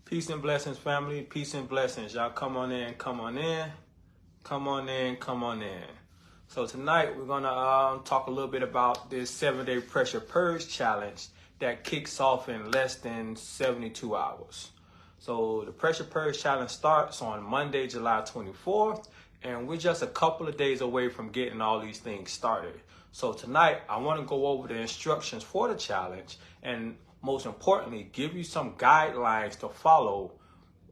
Peace and blessings, family. Peace and blessings. Y'all come on in, come on in, come on in, come on in. So tonight we're gonna talk a little bit about this 7-day pressure purge challenge that kicks off in less than 72 hours. So the pressure purge challenge starts on Monday, July 24th, and we're just a couple of days away from getting all these things started. So tonight I want to go over the instructions for the challenge and most importantly, give you some guidelines to follow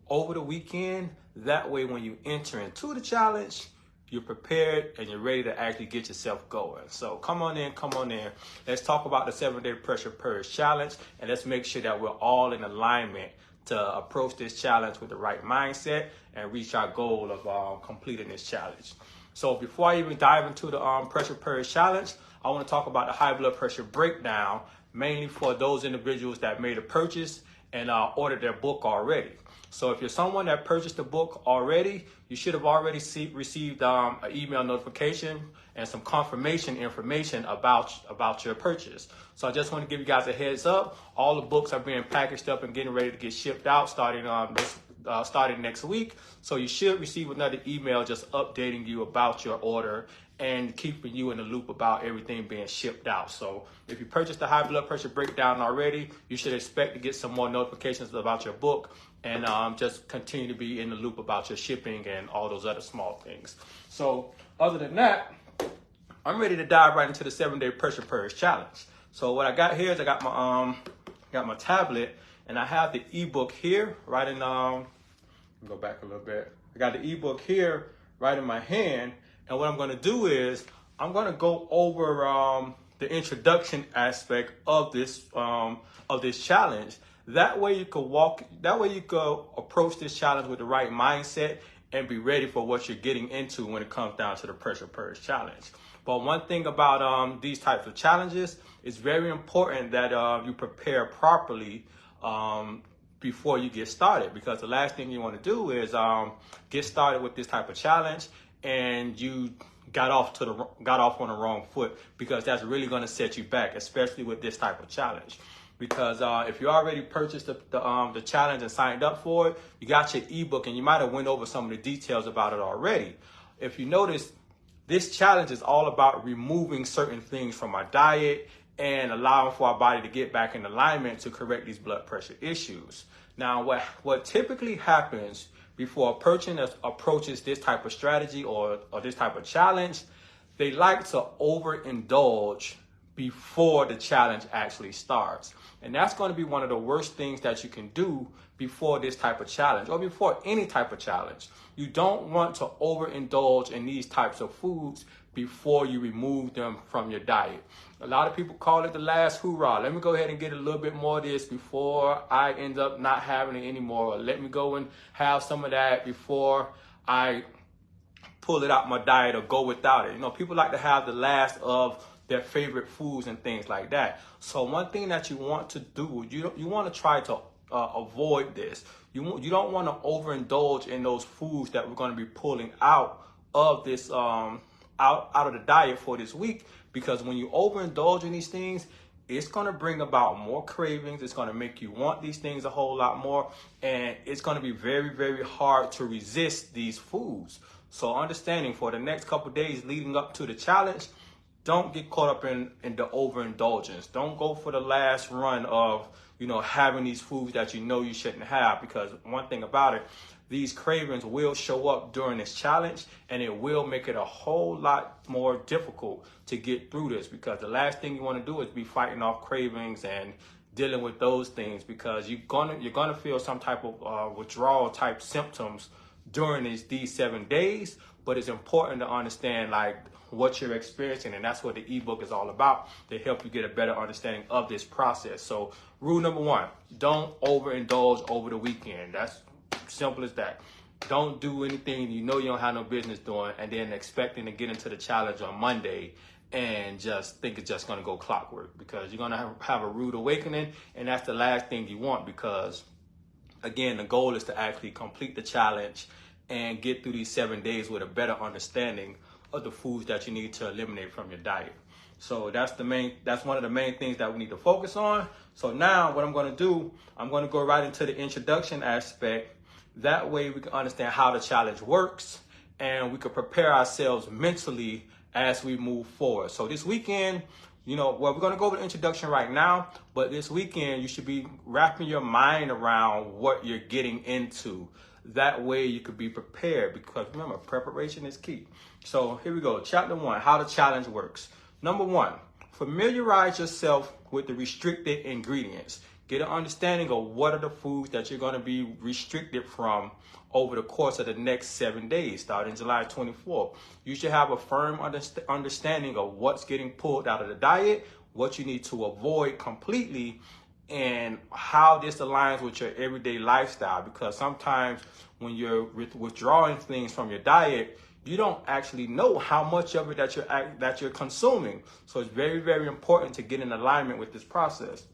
over the weekend. That way, when you enter into the challenge, you're prepared and you're ready to actually get yourself going. So come on in, come on in. Let's talk about the 7-day pressure purge challenge, and let's make sure that we're all in alignment to approach this challenge with the right mindset and reach our goal of completing this challenge. So before I even dive into the pressure purge challenge, I want to talk about the high blood pressure breakdown, mainly for those individuals that made a purchase and ordered their book already. So if you're someone that purchased the book already, you should have already received an email notification and some confirmation information about your purchase. So I just want to give you guys a heads up. All the books are being packaged up and getting ready to get shipped out starting next week. So you should receive another email just updating you about your order and keeping you in the loop about everything being shipped out. So if you purchased the high blood pressure breakdown already, you should expect to get some more notifications about your book and just continue to be in the loop about your shipping and all those other small things. So other than that, I'm ready to dive right into the 7-day pressure purge challenge. So what I got here is I got my tablet and I have the ebook here right in go back a little bit. I got the ebook here right in my hand. And what I'm going to do is I'm going to go over the introduction aspect of this challenge. That way you could approach this challenge with the right mindset and be ready for what you're getting into when it comes down to the pressure purge challenge. But one thing about these types of challenges, it's very important that you prepare properly before you get started, because the last thing you want to do is get started with this type of challenge and you got off on the wrong foot, because that's really going to set you back, especially with this type of challenge. Because if you already purchased the challenge and signed up for it, you got your ebook and you might have went over some of the details about it already. If you notice, this challenge is all about removing certain things from our diet and allowing for our body to get back in alignment to correct these blood pressure issues. Now, what typically happens before a person approaches this type of strategy or this type of challenge, they like to overindulge before the challenge actually starts. And that's going to be one of the worst things that you can do before this type of challenge or before any type of challenge. You don't want to overindulge in these types of foods before you remove them from your diet. A lot of people call it the last hoorah. Let me go ahead and get a little bit more of this before I end up not having it anymore. Or let me go and have some of that before I pull it out my diet or go without it. You know, people like to have the last of their favorite foods and things like that. So one thing that you want to do, you want to try to avoid this. You don't want to overindulge in those foods that we're going to be pulling out of this out of the diet for this week, because when you overindulge in these things, it's going to bring about more cravings. It's going to make you want these things a whole lot more, and it's going to be very, very hard to resist these foods. So understanding for the next couple days leading up to the challenge, don't get caught up in the overindulgence. Don't go for the last run of, having these foods that you shouldn't have, because one thing about it, these cravings will show up during this challenge and it will make it a whole lot more difficult to get through this, because the last thing you want to do is be fighting off cravings and dealing with those things, because you're gonna feel some type of withdrawal type symptoms during these 7 days. But it's important to understand what you're experiencing, and that's what the ebook is all about, to help you get a better understanding of this process. So rule number 1, don't overindulge over the weekend. That's simple as that. Don't do anything you don't have no business doing and then expecting to get into the challenge on Monday and just think it's just going to go clockwork, because you're going to have a rude awakening, and that's the last thing you want, because again, the goal is to actually complete the challenge and get through these 7 days with a better understanding of the foods that you need to eliminate from your diet. So that's one of the main things that we need to focus on. So now what I'm going to do, I'm going to go right into the introduction aspect. That way we can understand how the challenge works and we can prepare ourselves mentally as we move forward. So this weekend, well, we're going to go over the introduction right now, but this weekend you should be wrapping your mind around what you're getting into. That way you could be prepared, because remember, preparation is key. So here we go. Chapter 1, how the challenge works. Number 1, familiarize yourself with the restricted ingredients. Get an understanding of what are the foods that you're going to be restricted from over the course of the next 7 days, starting July 24th. You should have a firm understanding of what's getting pulled out of the diet, what you need to avoid completely, and how this aligns with your everyday lifestyle. Because sometimes when you're withdrawing things from your diet, you don't actually know how much of it that you're consuming. So it's very, very important to get in alignment with this process.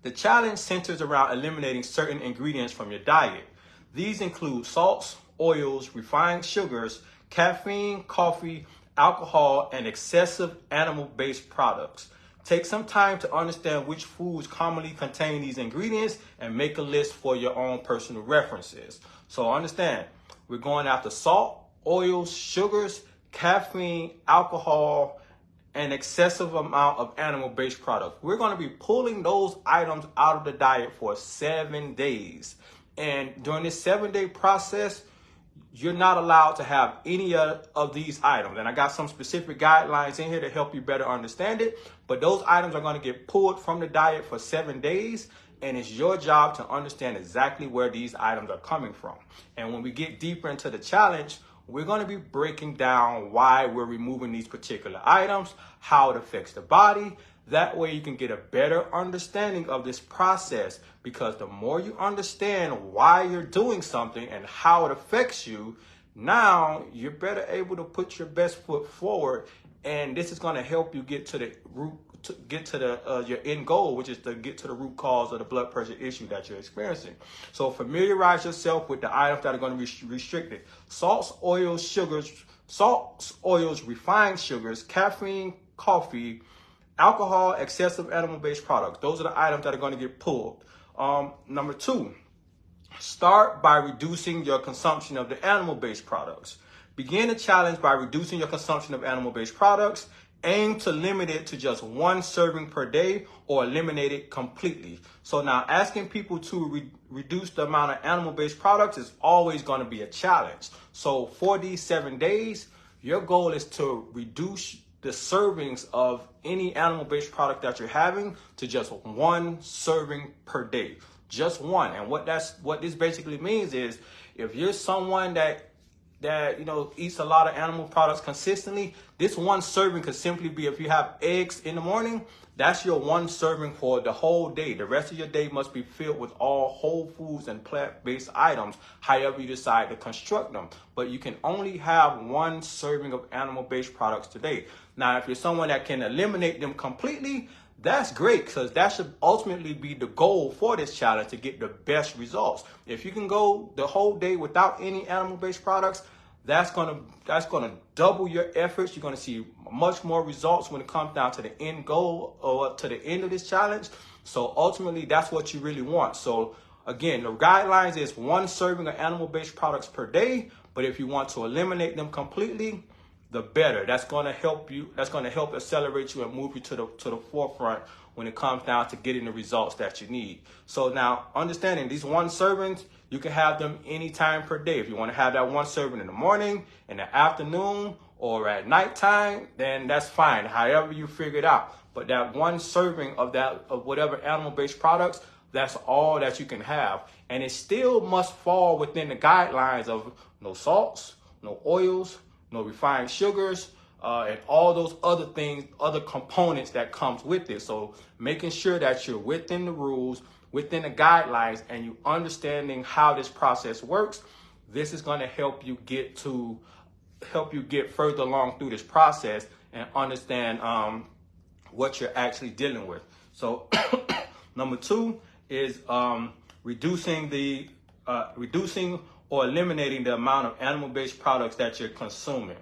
The challenge centers around eliminating certain ingredients from your diet. These include salts, oils, refined sugars, caffeine, coffee, alcohol, and excessive animal-based products. Take some time to understand which foods commonly contain these ingredients and make a list for your own personal references. So understand, we're going after salt, oils, sugars, caffeine, alcohol, and excessive amount of animal-based products. We're going to be pulling those items out of the diet for 7 days. And during this 7-day process, you're not allowed to have any of these items. And I got some specific guidelines in here to help you better understand it. But those items are going to get pulled from the diet for 7 days. And it's your job to understand exactly where these items are coming from. And when we get deeper into the challenge, we're going to be breaking down why we're removing these particular items, how it affects the body. That way you can get a better understanding of this process, because the more you understand why you're doing something and how it affects you, now you're better able to put your best foot forward. And this is going to help you get to the root, your end goal, which is to get to the root cause of the blood pressure issue that you're experiencing. So familiarize yourself with the items that are going to be restricted. Salts, oils, refined sugars, caffeine, coffee, alcohol, excessive animal-based products. Those are the items that are going to get pulled. Number 2, start by reducing your consumption of the animal-based products. Begin the challenge by reducing your consumption of animal-based products. Aim to limit it to just 1 serving per day or eliminate it completely. So now asking people to reduce the amount of animal-based products is always going to be a challenge. So for these 7 days, your goal is to reduce the servings of any animal-based product that you're having to just 1 serving per day. Just 1. And what this basically means is, if you're someone that eats a lot of animal products consistently, this 1 serving could simply be, if you have eggs in the morning, that's your 1 serving for the whole day. The rest of your day must be filled with all whole foods and plant-based items, however you decide to construct them. But you can only have 1 serving of animal-based products today. Now, if you're someone that can eliminate them completely, that's great, because that should ultimately be the goal for this challenge, to get the best results. If you can go the whole day without any animal-based products, that's gonna double your efforts. You're gonna see much more results when it comes down to the end goal, or to the end of this challenge. So ultimately, that's what you really want. So again, the guidelines is 1 serving of animal-based products per day. But if you want to eliminate them completely, the better. That's going to help you. That's going to help accelerate you and move you to the forefront when it comes down to getting the results that you need. So now, understanding these 1 servings, you can have them anytime per day. If you want to have that 1 serving in the morning, in the afternoon, or at nighttime, then that's fine. However you figure it out. But that 1 serving of whatever animal-based products, that's all that you can have. And it still must fall within the guidelines of no salts, no oils, no refined sugars, and all those other things, other components that comes with it. So making sure that you're within the rules, within the guidelines, and you understanding how this process works, this is going to help you get further along through this process and understand what you're actually dealing with. So number 2 is reducing or eliminating the amount of animal-based products that you're consuming.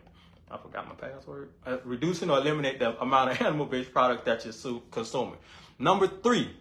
I forgot my password. Reducing or eliminate the amount of animal-based products that you're consuming. Number 3,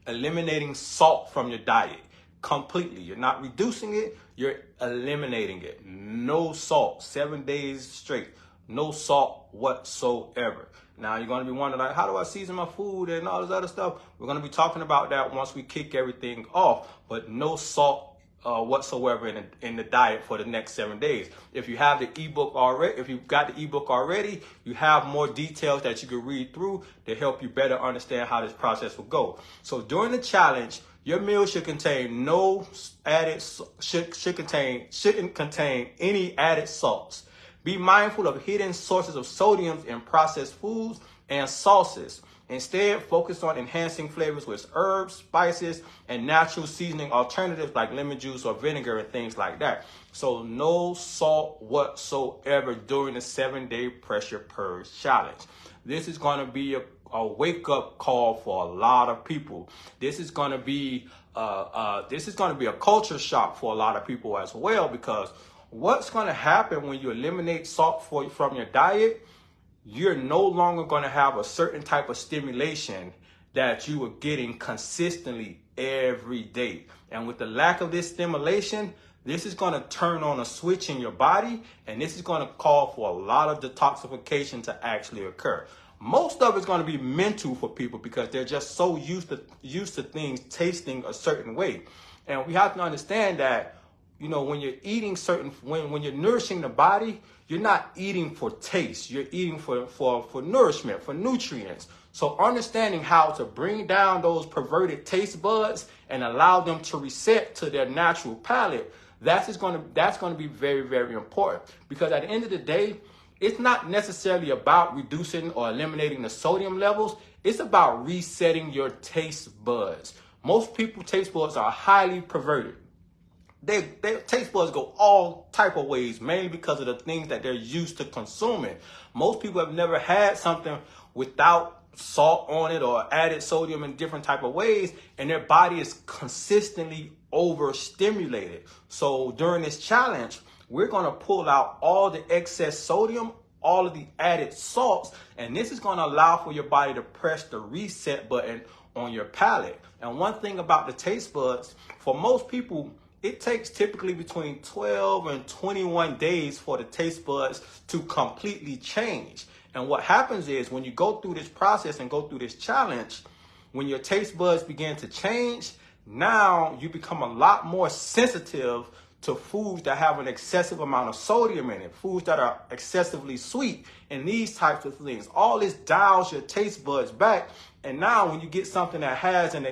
eliminating salt from your diet completely. You're not reducing it, you're eliminating it. No salt, 7 days straight. No salt whatsoever. Now you're going to be wondering, like, how do I season my food and all this other stuff? We're going to be talking about that once we kick everything off, but no salt whatsoever in the diet for the next 7 days. If you have the ebook already, if you've got the ebook already, you have more details that you can read through to help you better understand how this process will go. So during the challenge, your meal should contain shouldn't contain any added salts. Be mindful of hidden sources of sodium in processed foods and sauces. Instead, focus on enhancing flavors with herbs, spices, and natural seasoning alternatives like lemon juice or vinegar and things like that. So no salt whatsoever during the 7-day Pressure Purge challenge. This is going to be a wake-up call for a lot of people. This is going to be a culture shock for a lot of people as well, because what's going to happen when you eliminate salt from your diet? You're no longer going to have a certain type of stimulation that you were getting consistently every day. And with the lack of this stimulation, this is going to turn on a switch in your body, and this is going to call for a lot of detoxification to actually occur. Most of it's going to be mental for people because they're just so used to things tasting a certain way. And we have to understand that, you know, when you're eating when you're nourishing the body, you're not eating for taste. You're eating for nourishment, for nutrients. So understanding how to bring down those perverted taste buds and allow them to reset to their natural palate, that's going to be very, very important. Because at the end of the day, it's not necessarily about reducing or eliminating the sodium levels. It's about resetting your taste buds. Most people's taste buds are highly perverted. Their taste buds go all type of ways, mainly because of the things that they're used to consuming. Most people have never had something without salt on it or added sodium in different type of ways, and their body is consistently overstimulated. So during this challenge, we're going to pull out all the excess sodium, all of the added salts, and this is going to allow for your body to press the reset button on your palate. And one thing about the taste buds, for most people, it takes typically between 12 and 21 days for the taste buds to completely change. And what happens is when you go through this process and go through this challenge, when your taste buds begin to change, now you become a lot more sensitive to foods that have an excessive amount of sodium in it, foods that are excessively sweet, and these types of things. All this dials your taste buds back. And now when you get something that has an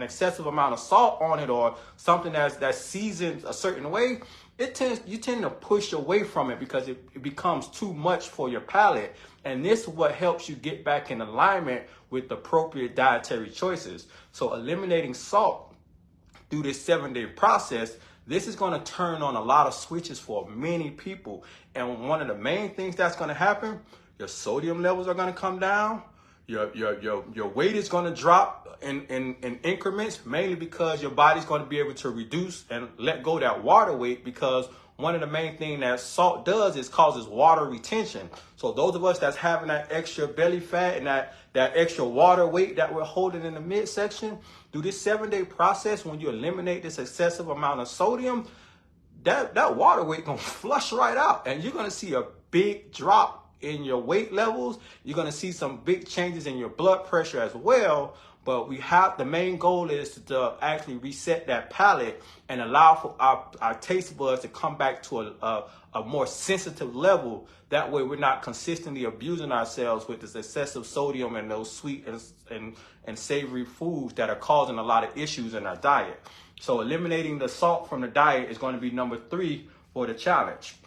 excessive amount of salt on it, or something that's seasoned a certain way, you tend to push away from it because it becomes too much for your palate. And this is what helps you get back in alignment with appropriate dietary choices. So eliminating salt through this 7-day process, this is going to turn on a lot of switches for many people. And one of the main things that's going to happen, your sodium levels are going to come down. Your weight is going to drop in increments, mainly because your body's going to be able to reduce and let go that water weight, because one of the main things that salt does is causes water retention. So those of us that's having that extra belly fat and that extra water weight that we're holding in the midsection, through this 7-day process, when you eliminate this excessive amount of sodium, that water weight gonna flush right out, and you're gonna see a big drop in your weight levels. You're going to see some big changes in your blood pressure as well. But the main goal is to actually reset that palate and allow for our taste buds to come back to a more sensitive level. That way we're not consistently abusing ourselves with this excessive sodium and those sweet and savory foods that are causing a lot of issues in our diet. So eliminating the salt from the diet is going to be number 3 for the challenge.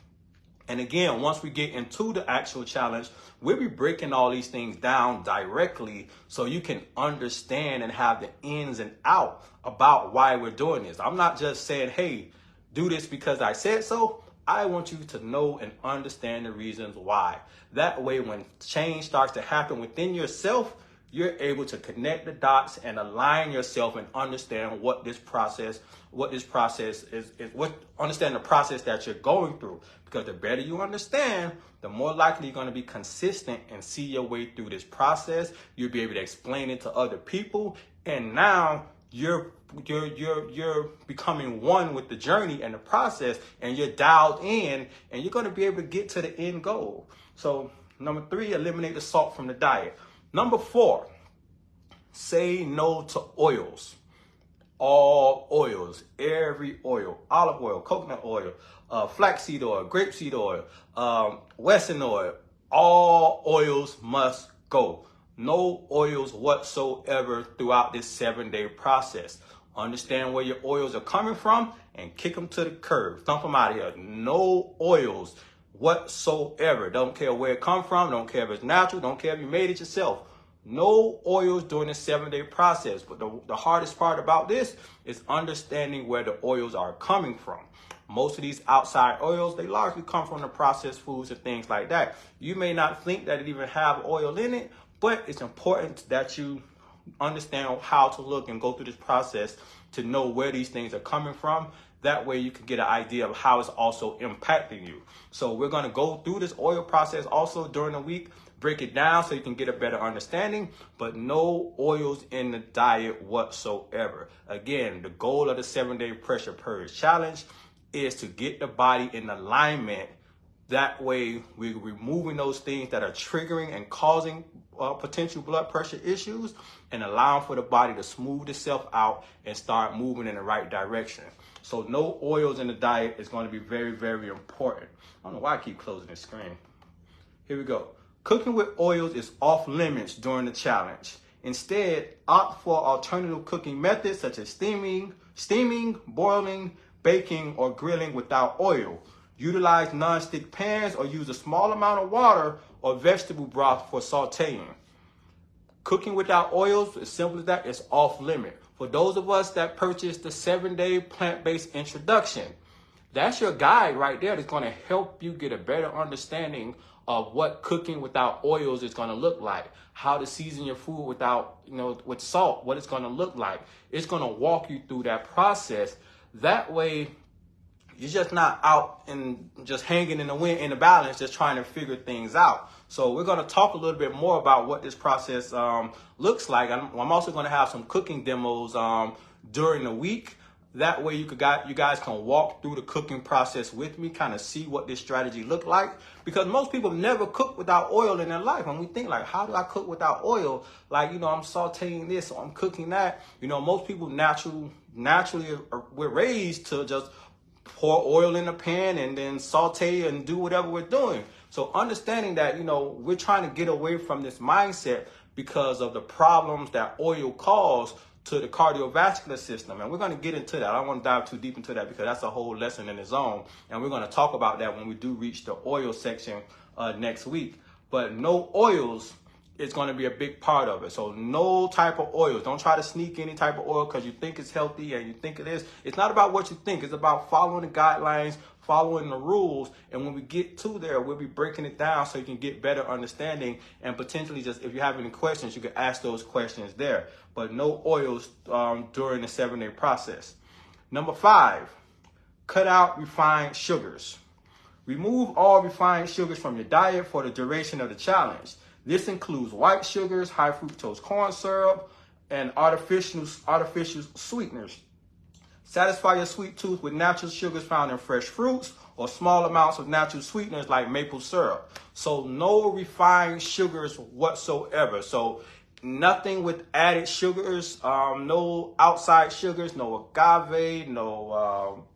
And again, once we get into the actual challenge, we'll be breaking all these things down directly so you can understand and have the ins and out about why we're doing this. I'm not just saying, hey, do this because I said so. I want you to know and understand the reasons why. That way, when change starts to happen within yourself, you're able to connect the dots and align yourself and understand what this process is, understand the process that you're going through. Because the better you understand, the more likely you're going to be consistent and see your way through this process. You'll be able to explain it to other people, and now you're becoming one with the journey and the process, and you're dialed in, and you're going to be able to get to the end goal. So number 3, eliminate the salt from the diet. Number 4, say no to oils. All oils, every oil, olive oil, coconut oil, flaxseed oil, grapeseed oil, Western oil, all oils must go. No oils whatsoever throughout this 7-day process. Understand where your oils are coming from and kick them to the curb. Dump them out of here. No oils whatsoever. Don't care where it comes from. Don't care if it's natural. Don't care if you made it yourself. No oils during the 7-day process. But the hardest part about this is understanding where the oils are coming from. Most of these outside oils, they largely come from the processed foods and things like that. You may not think that it even have oil in it, but it's important that you understand how to look and go through this process to know where these things are coming from. That way you can get an idea of how it's also impacting you. So we're going to go through this oil process also during the week, break it down so you can get a better understanding, but no oils in the diet whatsoever. Again, the goal of the 7-day pressure purge challenge is to get the body in alignment. That way we're removing those things that are triggering and causing potential blood pressure issues, and allowing for the body to smooth itself out and start moving in the right direction. So no oils in the diet is going to be very, very important. I don't know why I keep closing the screen. Here we go. Cooking with oils is off limits during the challenge. Instead, opt for alternative cooking methods such as steaming, boiling, baking, or grilling without oil. Utilize non-stick pans or use a small amount of water or vegetable broth for sauteing. Cooking without oils, as simple as that, is off limit. For those of us that purchased the 7-day plant-based introduction, that's your guide right there that's going to help you get a better understanding of what cooking without oils is going to look like, how to season your food without, with salt, what it's going to look like. It's going to walk you through that process. That way, you're just not out and just hanging in the wind in the balance, just trying to figure things out. So we're going to talk a little bit more about what this process looks like. I'm also going to have some cooking demos during the week. That way you guys can walk through the cooking process with me, kind of see what this strategy look like. Because most people never cook without oil in their life. And we think like, how do I cook without oil? Like, I'm sauteing this, or I'm cooking that. Most people naturally we're raised to just pour oil in the pan and then saute and do whatever we're doing. So understanding that, we're trying to get away from this mindset because of the problems that oil causes to the cardiovascular system. And we're going to get into that. I don't want to dive too deep into that because that's a whole lesson in its own. And we're going to talk about that when we do reach the oil section next week. But no oils is going to be a big part of it. So no type of oils. Don't try to sneak any type of oil because you think it's healthy and you think it is. It's not about what you think. It's about following the guidelines, following the rules. And when we get to there, we'll be breaking it down so you can get better understanding, and potentially just, if you have any questions, you can ask those questions there. But no oils during the 7-day process. Number 5, cut out refined sugars. Remove all refined sugars from your diet for the duration of the challenge. This includes white sugars, high fructose corn syrup, and artificial sweeteners. Satisfy your sweet tooth with natural sugars found in fresh fruits or small amounts of natural sweeteners like maple syrup. So no refined sugars whatsoever. So nothing with added sugars, no outside sugars, no agave, no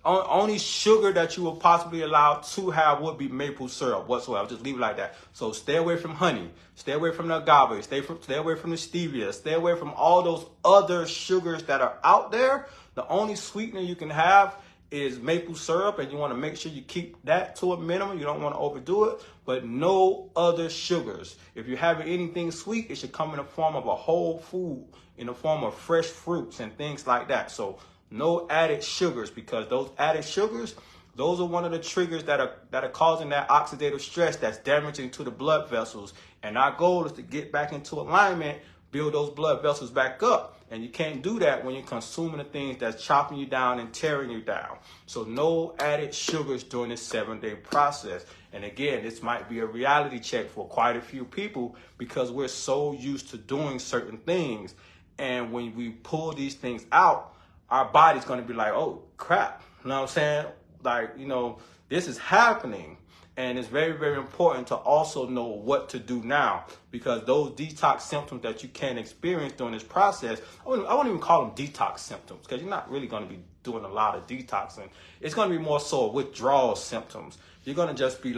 only sugar that you will possibly allow to have would be maple syrup whatsoever. Just leave it like that. So stay away from honey, stay away from the agave, stay away from the stevia, stay away from all those other sugars that are out there. The only sweetener you can have is maple syrup, and you want to make sure you keep that to a minimum. You don't want to overdo it, but no other sugars. If you're having anything sweet, it should come in the form of a whole food, in the form of fresh fruits and things like that. So no added sugars, because those added sugars, those are one of the triggers that are causing that oxidative stress that's damaging to the blood vessels And our goal is to get back into alignment, build those blood vessels back up. And you can't do that when you're consuming the things that's chopping you down and tearing you down. So no added sugars during this 7-day process. And again, this might be a reality check for quite a few people because we're so used to doing certain things. And when we pull these things out, our body's going to be like, oh, crap. You know what I'm saying? Like, you know, this is happening. And it's very, very important to also know what to do now, because those detox symptoms that you can experience during this process, I won't even call them detox symptoms, because you're not really going to be doing a lot of detoxing. It's going to be more so withdrawal symptoms. You're going to just be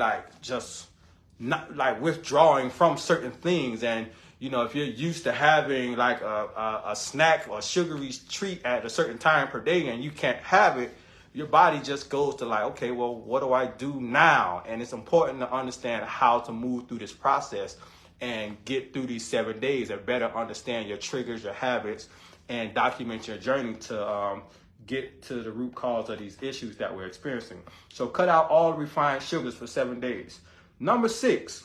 not like withdrawing from certain things. And, you know, if you're used to having like a snack or sugary treat at a certain time per day and you can't have it, your body just goes to like, okay, well, what do I do now? And it's important to understand how to move through this process and get through these 7 days and better understand your triggers, your habits, and document your journey to get to the root cause of these issues that we're experiencing. So cut out all refined sugars for 7 days. Number 6,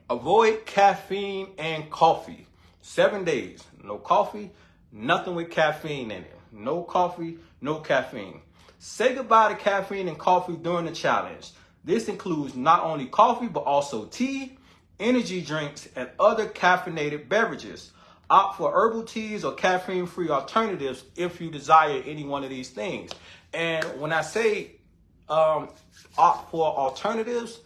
avoid caffeine and coffee. 7 days, no coffee, nothing with caffeine in it. No coffee, no caffeine. Say goodbye to caffeine and coffee during the challenge. This includes not only coffee, but also tea, energy drinks, and other caffeinated beverages. Opt for herbal teas or caffeine-free alternatives if you desire any one of these things. And when I say opt for alternatives,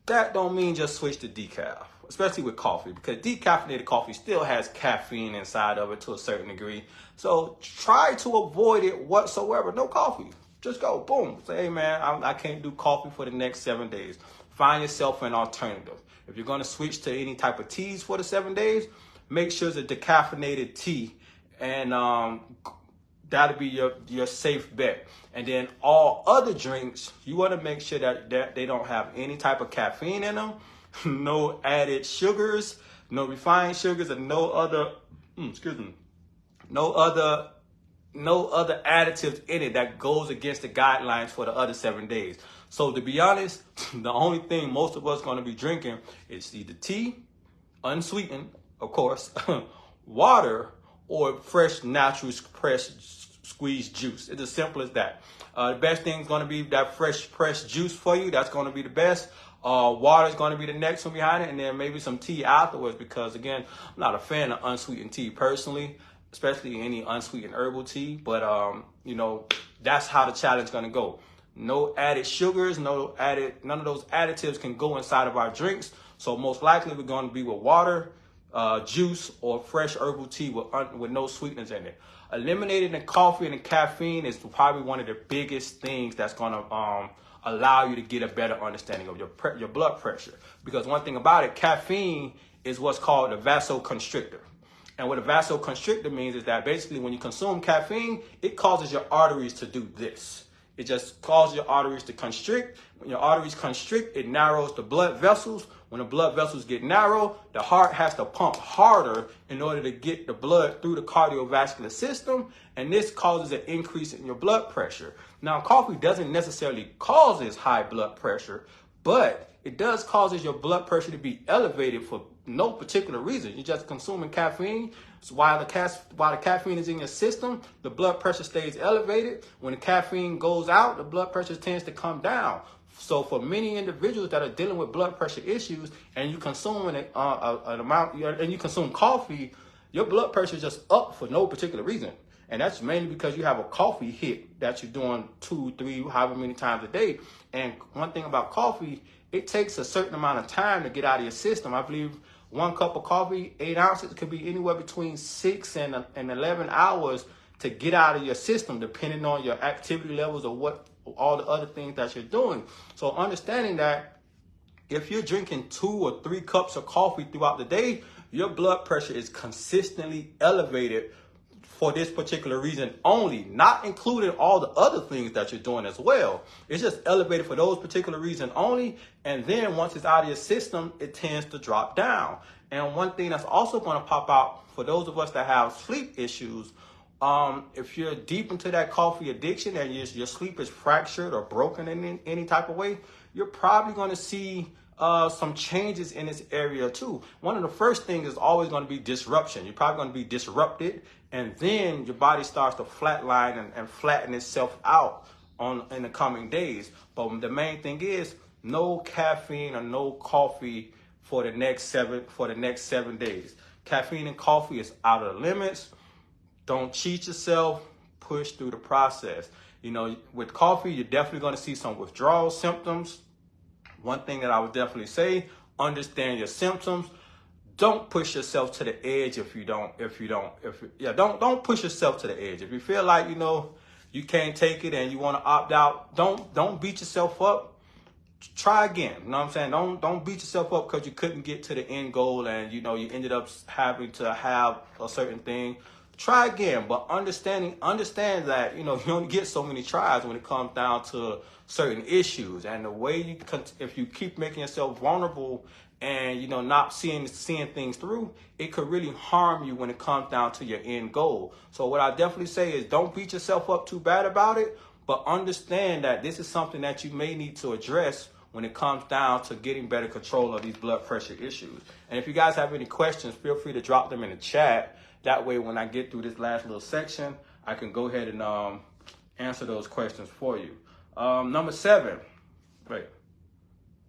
that don't mean just switch to decaf, especially with coffee, because decaffeinated coffee still has caffeine inside of it to a certain degree. So try to avoid it whatsoever. No coffee. Just go, boom. Say, hey, man, I can't do coffee for the next 7 days. Find yourself an alternative. If you're going to switch to any type of teas for the 7 days, make sure it's a decaffeinated tea, and that'll be your safe bet. And then all other drinks, you want to make sure that they don't have any type of caffeine in them, no added sugars, no refined sugars, and no other additives in it that goes against the guidelines for the other 7 days. So to be honest, the only thing most of us going to be drinking is either tea, unsweetened, of course, water, or fresh, natural, squeezed juice. It's as simple as that. The best thing is going to be that fresh juice for you. That's going to be the best. Water is going to be the next one behind it, and then maybe some tea afterwards, because again, I'm not a fan of unsweetened tea personally, especially any unsweetened herbal tea. But you know, that's how the challenge is going to go. No added sugars, none of those additives can go inside of our drinks. So most likely we're going to be with water, juice, or fresh herbal tea with no sweeteners in it. Eliminating the coffee and the caffeine is probably one of the biggest things that's going to allow you to get a better understanding of your blood pressure. Because one thing about it, caffeine is what's called a vasoconstrictor. And what a vasoconstrictor means is that basically when you consume caffeine, it causes your arteries to do this. It just causes your arteries to constrict. When your arteries constrict, it narrows the blood vessels. When the blood vessels get narrow, the heart has to pump harder in order to get the blood through the cardiovascular system. And this causes an increase in your blood pressure. Now, coffee doesn't necessarily cause high blood pressure, but it does cause your blood pressure to be elevated for no particular reason. You're just consuming caffeine. So while the caffeine is in your system, the blood pressure stays elevated. When the caffeine goes out, the blood pressure tends to come down. So for many individuals that are dealing with blood pressure issues, and you consume an amount, and you consume coffee, your blood pressure is just up for no particular reason. And that's mainly because you have a coffee hit that you're doing 2, 3, however many times a day. And one thing about coffee, it takes a certain amount of time to get out of your system. I believe 1 cup of coffee, 8 ounces, could be anywhere between 6 and 11 hours to get out of your system, depending on your activity levels or what all the other things that you're doing. So understanding that if you're drinking 2 or 3 cups of coffee throughout the day, your blood pressure is consistently elevated for this particular reason only, not including all the other things that you're doing as well. It's just elevated for those particular reasons only. And then once it's out of your system, it tends to drop down. And one thing that's also going to pop out for those of us that have sleep issues, if you're deep into that coffee addiction and your sleep is fractured or broken in any type of way, you're probably going to see some changes in this area too. One of the first things is always going to be disruption. You're probably going to be disrupted, and then your body starts to flatline and flatten itself out in the coming days. But the main thing is no caffeine or no coffee for the next 7 days. Caffeine and coffee is out of the limits. Don't cheat yourself. Push through the process. You know, with coffee, you're definitely going to see some withdrawal symptoms. One thing that I would definitely say, understand your symptoms. Don't push yourself to the edge don't push yourself to the edge. If you feel like, you can't take it and you want to opt out, don't beat yourself up. Try again. You know what I'm saying? Don't beat yourself up because you couldn't get to the end goal and, you ended up having to have a certain thing. Try again, but understand that, you only get so many tries when it comes down to certain issues. And the way if you keep making yourself vulnerable and, not seeing things through, it could really harm you when it comes down to your end goal. So what I definitely say is don't beat yourself up too bad about it, but understand that this is something that you may need to address when it comes down to getting better control of these blood pressure issues. And if you guys have any questions, feel free to drop them in the chat. That way, when I get through this last little section, I can go ahead and answer those questions for you. Number 7. Wait.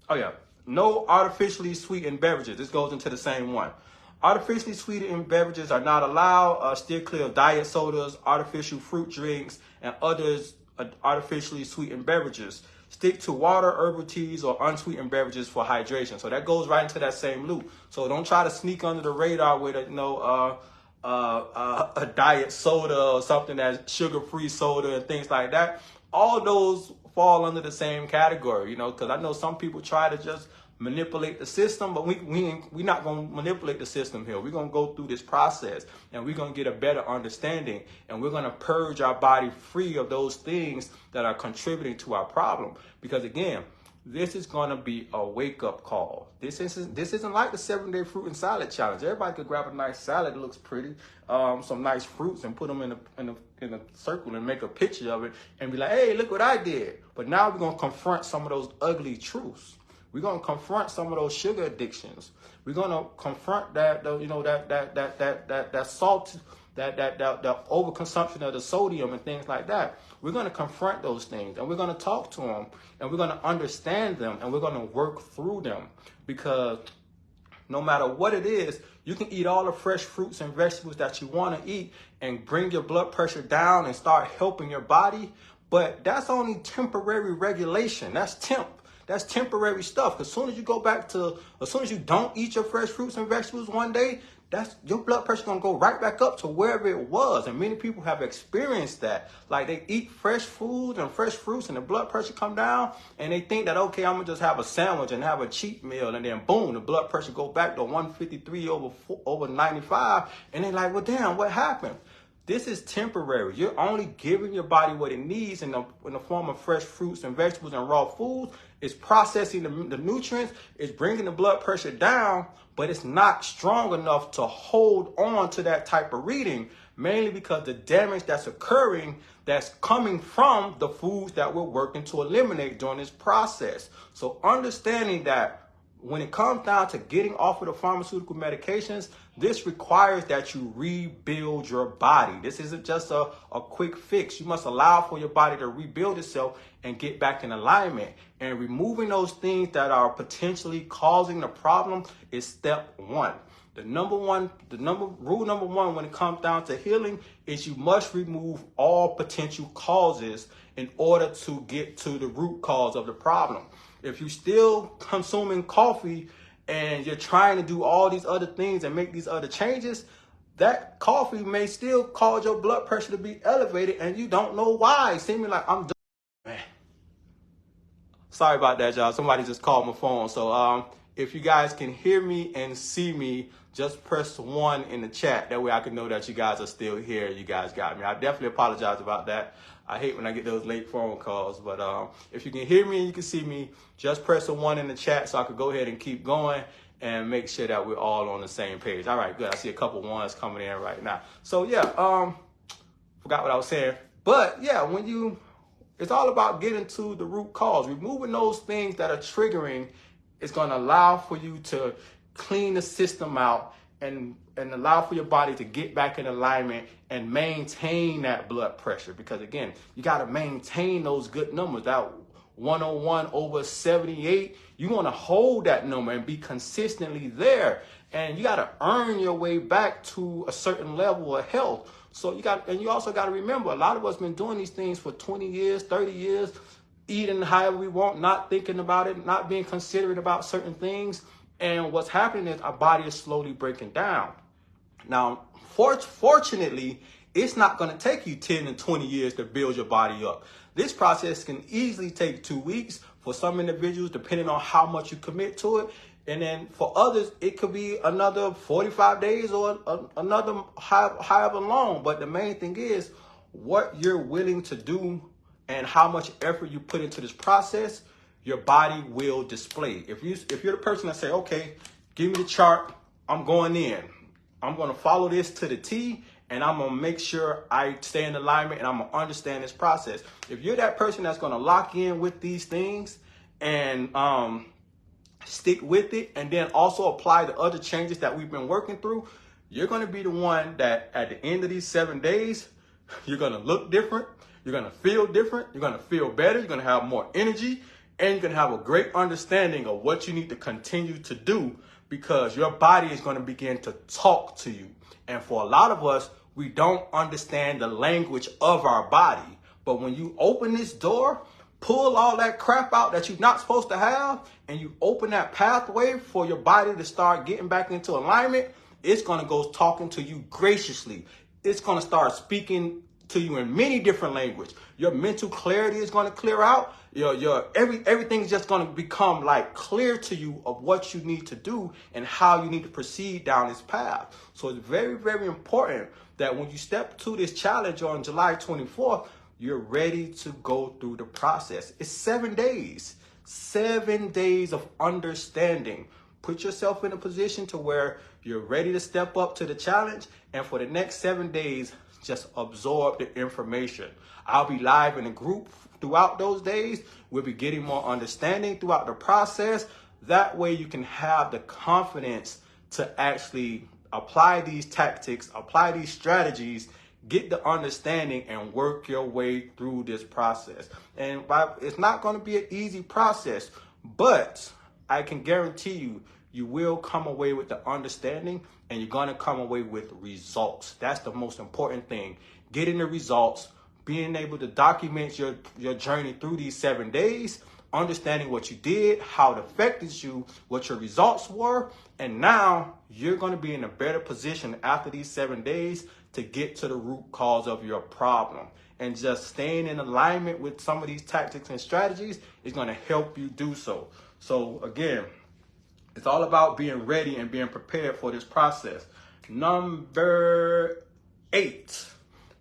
Oh, yeah. No artificially sweetened beverages. This goes into the same one. Artificially sweetened beverages are not allowed. Steer clear of diet sodas, artificial fruit drinks, and others artificially sweetened beverages. Stick to water, herbal teas, or unsweetened beverages for hydration. So that goes right into that same loop. So don't try to sneak under the radar with a diet soda or something that's sugar-free soda and things like that. All those fall under the same category, because I know some people try to just manipulate the system, but we're not going to manipulate the system here. We're going to go through this process and we're going to get a better understanding, and we're going to purge our body free of those things that are contributing to our problem. Because again, this is going to be a wake-up call. This isn't like the 7-day fruit and salad challenge. Everybody could grab a nice salad that looks pretty, some nice fruits, and put them in a circle and make a picture of it and be like, hey, look what I did. But now we're going to confront some of those ugly truths. We're going to confront some of those sugar addictions. We're going to confront that salt, that overconsumption of the sodium and things like that. We're going to confront those things, and we're going to talk to them, and we're going to understand them, and we're going to work through them. Because no matter what it is, you can eat all the fresh fruits and vegetables that you want to eat and bring your blood pressure down and start helping your body. But that's only temporary regulation. That's temporary stuff. As soon as you don't eat your fresh fruits and vegetables one day, your blood pressure gonna go right back up to wherever it was. And many people have experienced that. Like, they eat fresh food and fresh fruits and the blood pressure come down, and they think that, okay, I'm gonna just have a sandwich and have a cheat meal, and then boom, the blood pressure go back to 153 over 95, and they're like, well, damn, what happened? This is temporary. You're only giving your body what it needs in the form of fresh fruits and vegetables and raw foods. It's processing the nutrients. It's bringing the blood pressure down, but it's not strong enough to hold on to that type of reading, mainly because the damage that's occurring, that's coming from the foods that we're working to eliminate during this process. So understanding that when it comes down to getting off of the pharmaceutical medications, this requires that you rebuild your body. This isn't just a quick fix. You must allow for your body to rebuild itself and get back in alignment. And removing those things that are potentially causing the problem is step 1. Rule number one when it comes down to healing is you must remove all potential causes in order to get to the root cause of the problem. If you're still consuming coffee and you're trying to do all these other things and make these other changes, that coffee may still cause your blood pressure to be elevated and you don't know why. Seeming like I'm done. Man. Sorry about that, y'all. Somebody just called my phone. So if you guys can hear me and see me, just press 1 in the chat. That way I can know that you guys are still here. You guys got me. I definitely apologize about that. I hate when I get those late phone calls, but if you can hear me and you can see me, just press a 1 in the chat so I could go ahead and keep going and make sure that we're all on the same page. All right, good. I see a couple ones coming in right now. So yeah, forgot what I was saying. But yeah, it's all about getting to the root cause, removing those things that are triggering It's going to allow for you to clean the system out and allow for your body to get back in alignment and maintain that blood pressure. Because again, you got to maintain those good numbers. That 101/78, you want to hold that number and be consistently there. And you got to earn your way back to a certain level of health. So you also got to remember, a lot of us been doing these things for 20 years, 30 years, eating however we want, not thinking about it, not being considerate about certain things. And what's happening is our body is slowly breaking down. Now, fortunately, it's not going to take you 10 and 20 years to build your body up. This process can easily take 2 weeks for some individuals, depending on how much you commit to it. And then for others, it could be another 45 days or another however long. But the main thing is what you're willing to do and how much effort you put into this process, your body will display. If you're the person that say, okay, give me the chart, I'm going in. I'm going to follow this to the T, and I'm going to make sure I stay in alignment and I'm going to understand this process. If you're that person that's going to lock in with these things and stick with it, and then also apply the other changes that we've been working through, you're going to be the one that at the end of these 7 days, you're going to look different. You're going to feel different. You're going to feel better. You're going to have more energy, and you're going to have a great understanding of what you need to continue to do, because your body is going to begin to talk to you. And for a lot of us, we don't understand the language of our body. But when you open this door, pull all that crap out that you're not supposed to have, and you open that pathway for your body to start getting back into alignment, it's going to go talking to you graciously. It's going to start speaking to you in many different languages. Your mental clarity is going to clear out. Everything's just going to become like clear to you of what you need to do and how you need to proceed down this path. So it's very, very important that when you step to this challenge on July 24th, you're ready to go through the process. It's 7 days, 7 days of understanding. Put yourself in a position to where you're ready to step up to the challenge. And for the next 7 days, just absorb the information. I'll be live in a group throughout those days. We'll be getting more understanding throughout the process. That way you can have the confidence to actually apply these tactics, apply these strategies, get the understanding, and work your way through this process. And it's not going to be an easy process, but I can guarantee you, you will come away with the understanding, and you're going to come away with results. That's the most important thing. Getting the results, being able to document your journey through these 7 days, understanding what you did, how it affected you, what your results were. And now you're going to be in a better position after these 7 days to get to the root cause of your problem. And just staying in alignment with some of these tactics and strategies is going to help you do so. So again, it's all about being ready and being prepared for this process. Number 8,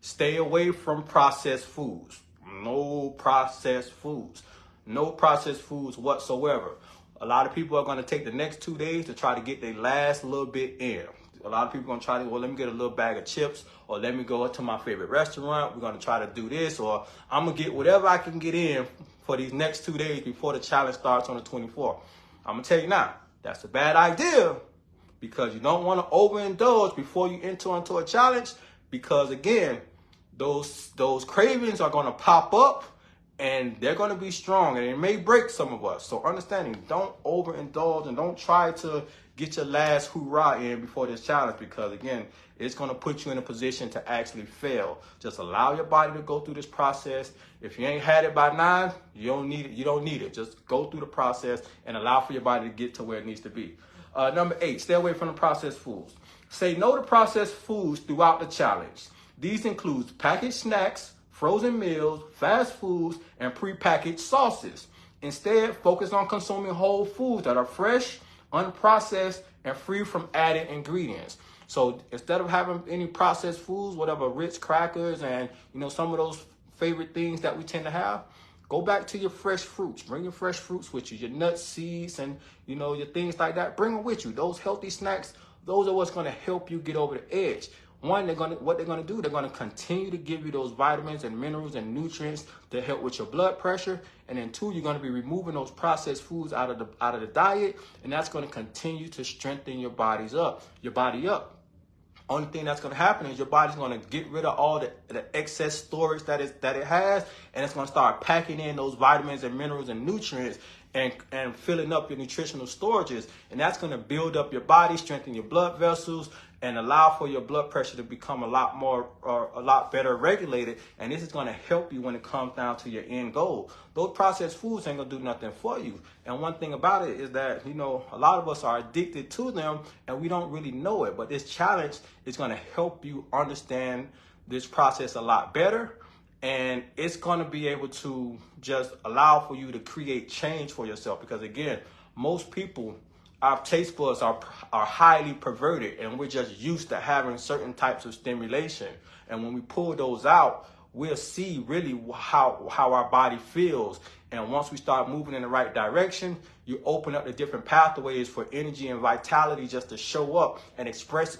stay away from processed foods. No processed foods. No processed foods whatsoever. A lot of people are going to take the next 2 days to try to get their last little bit in. A lot of people are going to try to, well, let me get a little bag of chips, or let me go to my favorite restaurant. We're going to try to do this, or I'm going to get whatever I can get in for these next 2 days before the challenge starts on the 24th. I'm going to tell you now, that's a bad idea, because you don't want to overindulge before you enter into a challenge, because again, those cravings are going to pop up, and they're going to be strong, and it may break some of us. So understanding, don't overindulge and don't try to get your last hoorah in before this challenge, because again, it's going to put you in a position to actually fail. Just allow your body to go through this process. If you ain't had it by 9, you don't need it. You don't need it. Just go through the process and allow for your body to get to where it needs to be. Number 8, stay away from the processed foods. Say no to processed foods throughout the challenge. These include packaged snacks, frozen meals, fast foods, and prepackaged sauces. Instead, focus on consuming whole foods that are fresh, unprocessed, and free from added ingredients. So instead of having any processed foods, whatever Ritz crackers and some of those favorite things that we tend to have, go back to your fresh fruits. Bring your fresh fruits with you, your nuts, seeds, and your things like that. Bring them with you. Those healthy snacks, those are what's going to help you get over the edge. One, what they're gonna do, they're gonna continue to give you those vitamins and minerals and nutrients to help with your blood pressure. And then two, you're gonna be removing those processed foods out of the diet, and that's gonna continue to strengthen your body up. Only thing that's going to happen is your body's going to get rid of all the excess storage that it has, and it's going to start packing in those vitamins and minerals and nutrients and filling up your nutritional storages. And that's going to build up your body, strengthen your blood vessels, and allow for your blood pressure to become a lot better regulated. And this is going to help you when it comes down to your end goal. Those processed foods ain't going to do nothing for you. And one thing about it is that, a lot of us are addicted to them and we don't really know it. But this challenge is going to help you understand this process a lot better. And it's going to be able to just allow for you to create change for yourself. Because again, most people, our taste buds are highly perverted, and we're just used to having certain types of stimulation. And when we pull those out, we'll see really how our body feels. And once we start moving in the right direction, you open up the different pathways for energy and vitality just to show up and express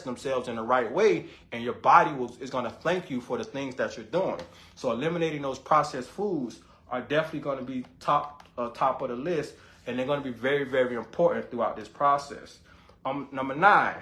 themselves in the right way. And your body is going to thank you for the things that you're doing. So eliminating those processed foods are definitely going to be top of the list. And they're going to be very, very important throughout this process. Number 9,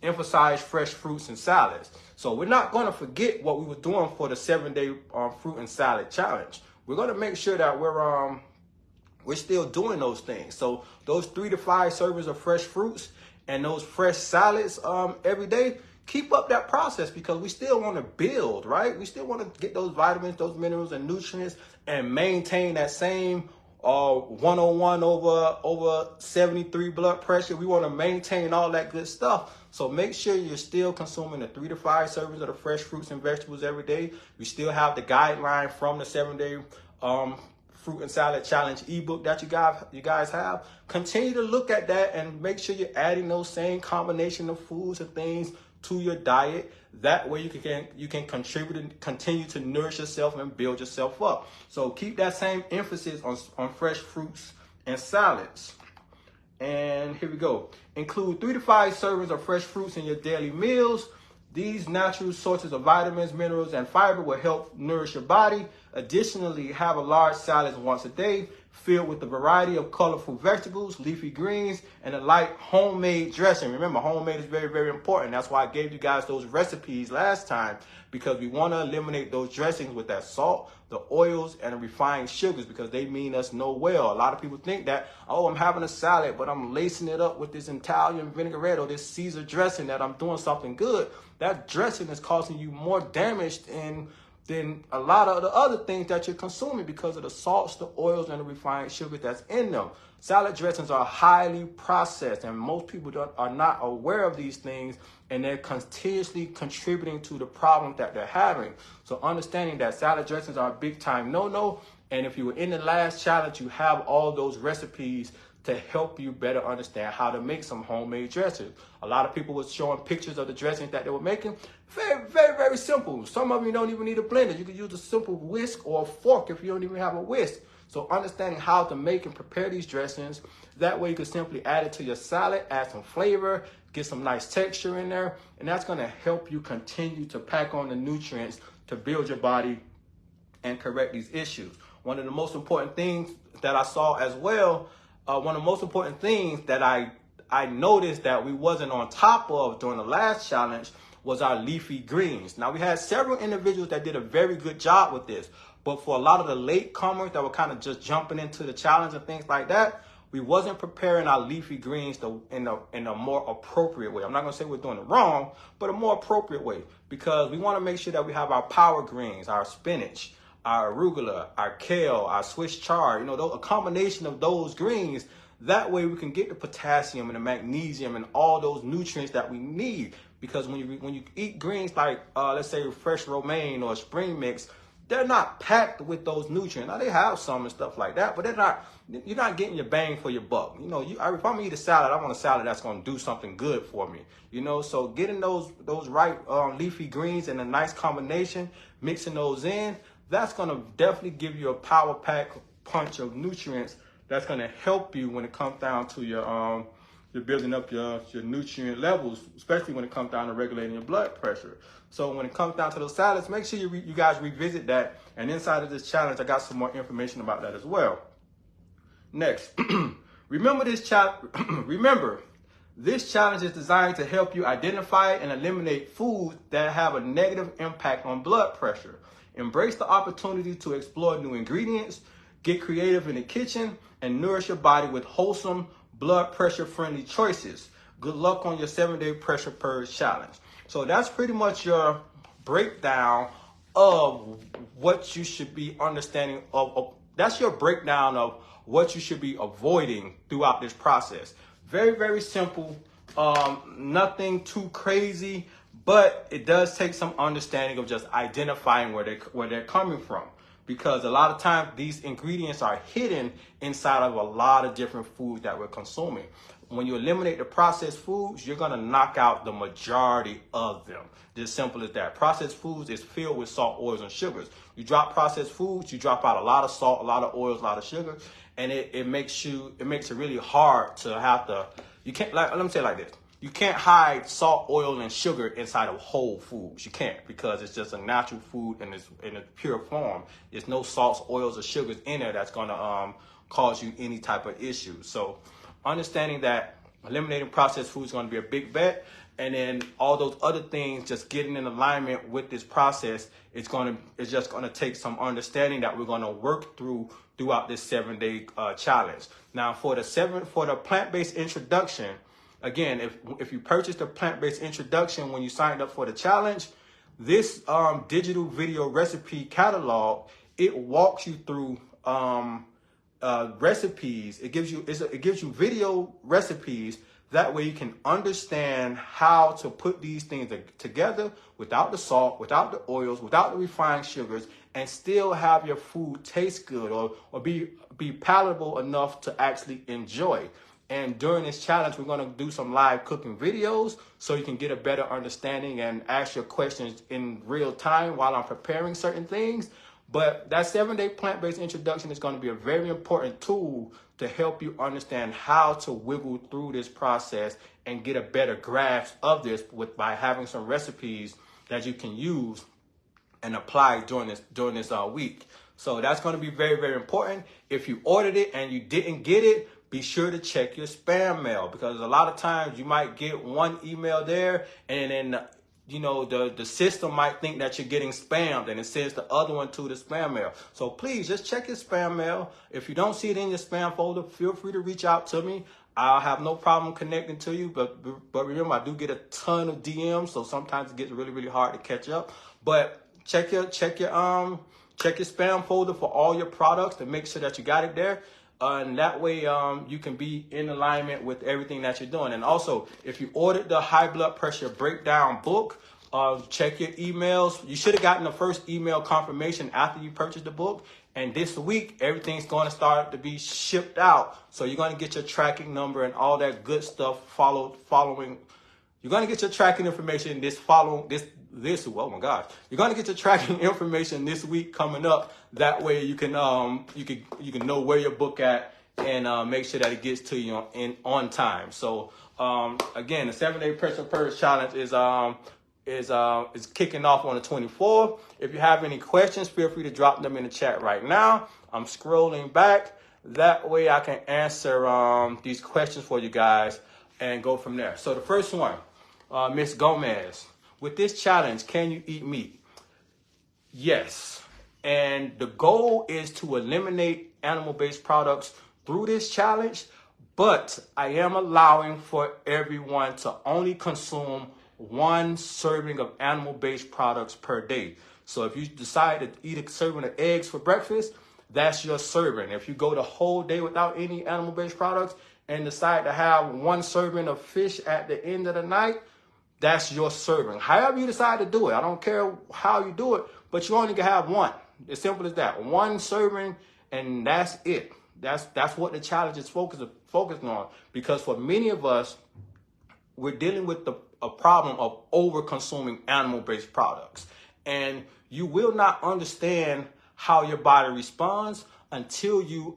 emphasize fresh fruits and salads. So we're not going to forget what we were doing for the 7-day fruit and salad challenge. We're going to make sure that we're still doing those things. So those 3 to 5 servings of fresh fruits and those fresh salads every day, keep up that process, because we still want to build, right? We still want to get those vitamins, those minerals and nutrients, and maintain that same 101 over 73 blood pressure. We want to maintain all that good stuff. So make sure you're still consuming the 3 to 5 servings of the fresh fruits and vegetables every day. You still have the guideline from the 7-day fruit and salad challenge ebook that you guys have. Continue to look at that and make sure you're adding those same combination of foods and things to your diet. That way you can contribute and continue to nourish yourself and build yourself up. So keep that same emphasis on fresh fruits and salads. And here we go. Include 3 to 5 servings of fresh fruits in your daily meals. These natural sources of vitamins, minerals, and fiber will help nourish your body. Additionally, have a large salad once a day, filled with a variety of colorful vegetables, leafy greens, and a light homemade dressing. Remember, homemade is very, very important. That's why I gave you guys those recipes last time, because we want to eliminate those dressings with that salt, the oils, and the refined sugars, because they mean us no well. A lot of people think that, oh, I'm having a salad, but I'm lacing it up with this Italian vinaigrette or this Caesar dressing, that I'm doing something good. That dressing is causing you more damage than a lot of the other things that you're consuming, because of the salts, the oils, and the refined sugar that's in them. Salad dressings are highly processed, and most people are not aware of these things, and they're continuously contributing to the problem that they're having. So understanding that salad dressings are a big time no-no, and if you were in the last challenge, you have all those recipes to help you better understand how to make some homemade dressing. A lot of people were showing pictures of the dressings that they were making. Very, very, very simple. Some of you don't even need a blender. You can use a simple whisk or a fork if you don't even have a whisk. So understanding how to make and prepare these dressings, that way you can simply add it to your salad, add some flavor, get some nice texture in there, and that's gonna help you continue to pack on the nutrients to build your body and correct these issues. One of the most important things that I saw as well, one of the most important things that I noticed that we wasn't on top of during the last challenge was our leafy greens. Now, we had several individuals that did a very good job with this, but for a lot of the latecomers that were kind of just jumping into the challenge and things like that, we wasn't preparing our leafy greens in a more appropriate way. I'm not gonna say we're doing it wrong, but a more appropriate way, because we wanna make sure that we have our power greens, our spinach, our arugula, our kale, our Swiss chard, a combination of those greens. That way we can get the potassium and the magnesium and all those nutrients that we need. Because when you eat greens like, let's say fresh romaine or spring mix, they're not packed with those nutrients. Now they have some and stuff like that, but you're not getting your bang for your buck. If I'm gonna eat a salad, I want a salad that's gonna do something good for me. So getting those right leafy greens in a nice combination, mixing those in, that's gonna definitely give you a power pack punch of nutrients that's gonna help you when it comes down to you're building up your nutrient levels, especially when it comes down to regulating your blood pressure. So when it comes down to those salads, make sure you guys revisit that. And inside of this challenge, I got some more information about that as well. Next, remember this challenge is designed to help you identify and eliminate foods that have a negative impact on blood pressure. Embrace the opportunity to explore new ingredients, get creative in the kitchen, and nourish your body with wholesome, blood pressure friendly choices. Good luck on your 7-day pressure purge challenge. So that's pretty much your breakdown of what you should be understanding that's your breakdown of what you should be avoiding throughout this process. Very, very simple, nothing too crazy, but it does take some understanding of just identifying where they're coming from. Because a lot of times these ingredients are hidden inside of a lot of different foods that we're consuming. When you eliminate the processed foods, you're gonna knock out the majority of them. Just simple as that. Processed foods is filled with salt, oils, and sugars. You drop processed foods, you drop out a lot of salt, a lot of oils, a lot of sugar, and it makes it really hard to have to. You can't, let me say it like this. You can't hide salt, oil, and sugar inside of whole foods. You can't, because it's just a natural food and it's in a pure form. There's no salts, oils, or sugars in there that's gonna cause you any type of issue. So understanding that eliminating processed food is gonna be a big bet, and then all those other things, just getting in alignment with this process, it's just gonna take some understanding that we're gonna work throughout this 7-day challenge. Now for the plant-based introduction. Again, if you purchased a plant-based introduction when you signed up for the challenge, this digital video recipe catalog, it walks you through recipes. It gives you video recipes. That way you can understand how to put these things together without the salt, without the oils, without the refined sugars, and still have your food taste good or be palatable enough to actually enjoy. And during this challenge, we're going to do some live cooking videos so you can get a better understanding and ask your questions in real time while I'm preparing certain things. But that 7-day plant-based introduction is going to be a very important tool to help you understand how to wiggle through this process and get a better grasp of this by having some recipes that you can use and apply during this week. So that's going to be very, very important. If you ordered it and you didn't get it, be sure to check your spam mail, because a lot of times you might get one email there and then the system might think that you're getting spammed and it sends the other one to the spam mail. So please just check your spam mail. If you don't see it in your spam folder, feel free to reach out to me. I'll have no problem connecting to you, but remember, I do get a ton of DMs, so sometimes it gets really, really hard to catch up. But check your spam folder for all your products to make sure that you got it there. And that way you can be in alignment with everything that you're doing. And also, if you ordered the high blood pressure breakdown book, check your emails. You should have gotten the first email confirmation after you purchased the book. And this week, everything's going to start to be shipped out. So you're going to get your tracking number and all that good stuff following. You're going to get your tracking information oh my gosh. You're going to get your tracking information this week coming up. That way you can know where your book at and make sure that it gets to you on time. So again, the 7-day pressure purge challenge is kicking off on the 24th. If you have any questions, feel free to drop them in the chat right now. I'm scrolling back. That way I can answer these questions for you guys and go from there. So the first one, Miss Gomez. With this challenge, can you eat meat? Yes. And the goal is to eliminate animal-based products through this challenge, but I am allowing for everyone to only consume 1 serving of animal-based products per day. So if you decide to eat a serving of eggs for breakfast, that's your serving. If you go the whole day without any animal-based products and decide to have 1 serving of fish at the end of the night, that's your serving. However you decide to do it, I don't care how you do it, but you only can have 1. As simple as that. 1 serving, and that's it. That's what the challenge is focusing on. Because for many of us, we're dealing with a problem of over-consuming animal-based products. And you will not understand how your body responds until you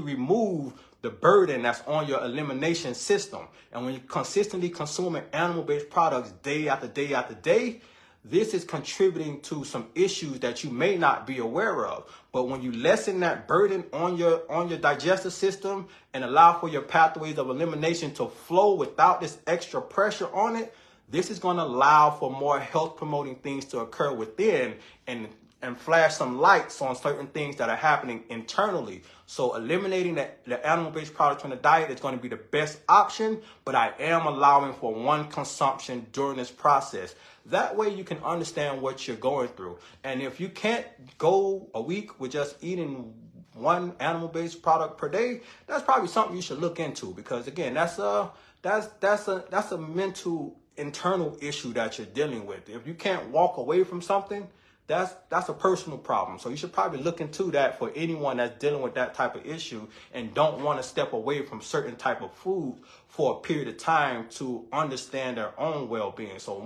remove the burden that's on your elimination system. And when you're consistently consuming animal-based products day after day after day, this is contributing to some issues that you may not be aware of. But when you lessen that burden on your digestive system and allow for your pathways of elimination to flow without this extra pressure on it, this is going to allow for more health promoting things to occur within and flash some lights on certain things that are happening internally. So eliminating the animal-based products from the diet is going to be the best option, but I am allowing for one consumption during this process. That way you can understand what you're going through. And if you can't go a week with just eating one animal-based product per day, that's probably something you should look into, because again, that's a mental internal issue that you're dealing with. If you can't walk away from something, that's a personal problem. So you should probably look into that for anyone that's dealing with that type of issue and don't want to step away from certain type of food for a period of time to understand their own well-being. So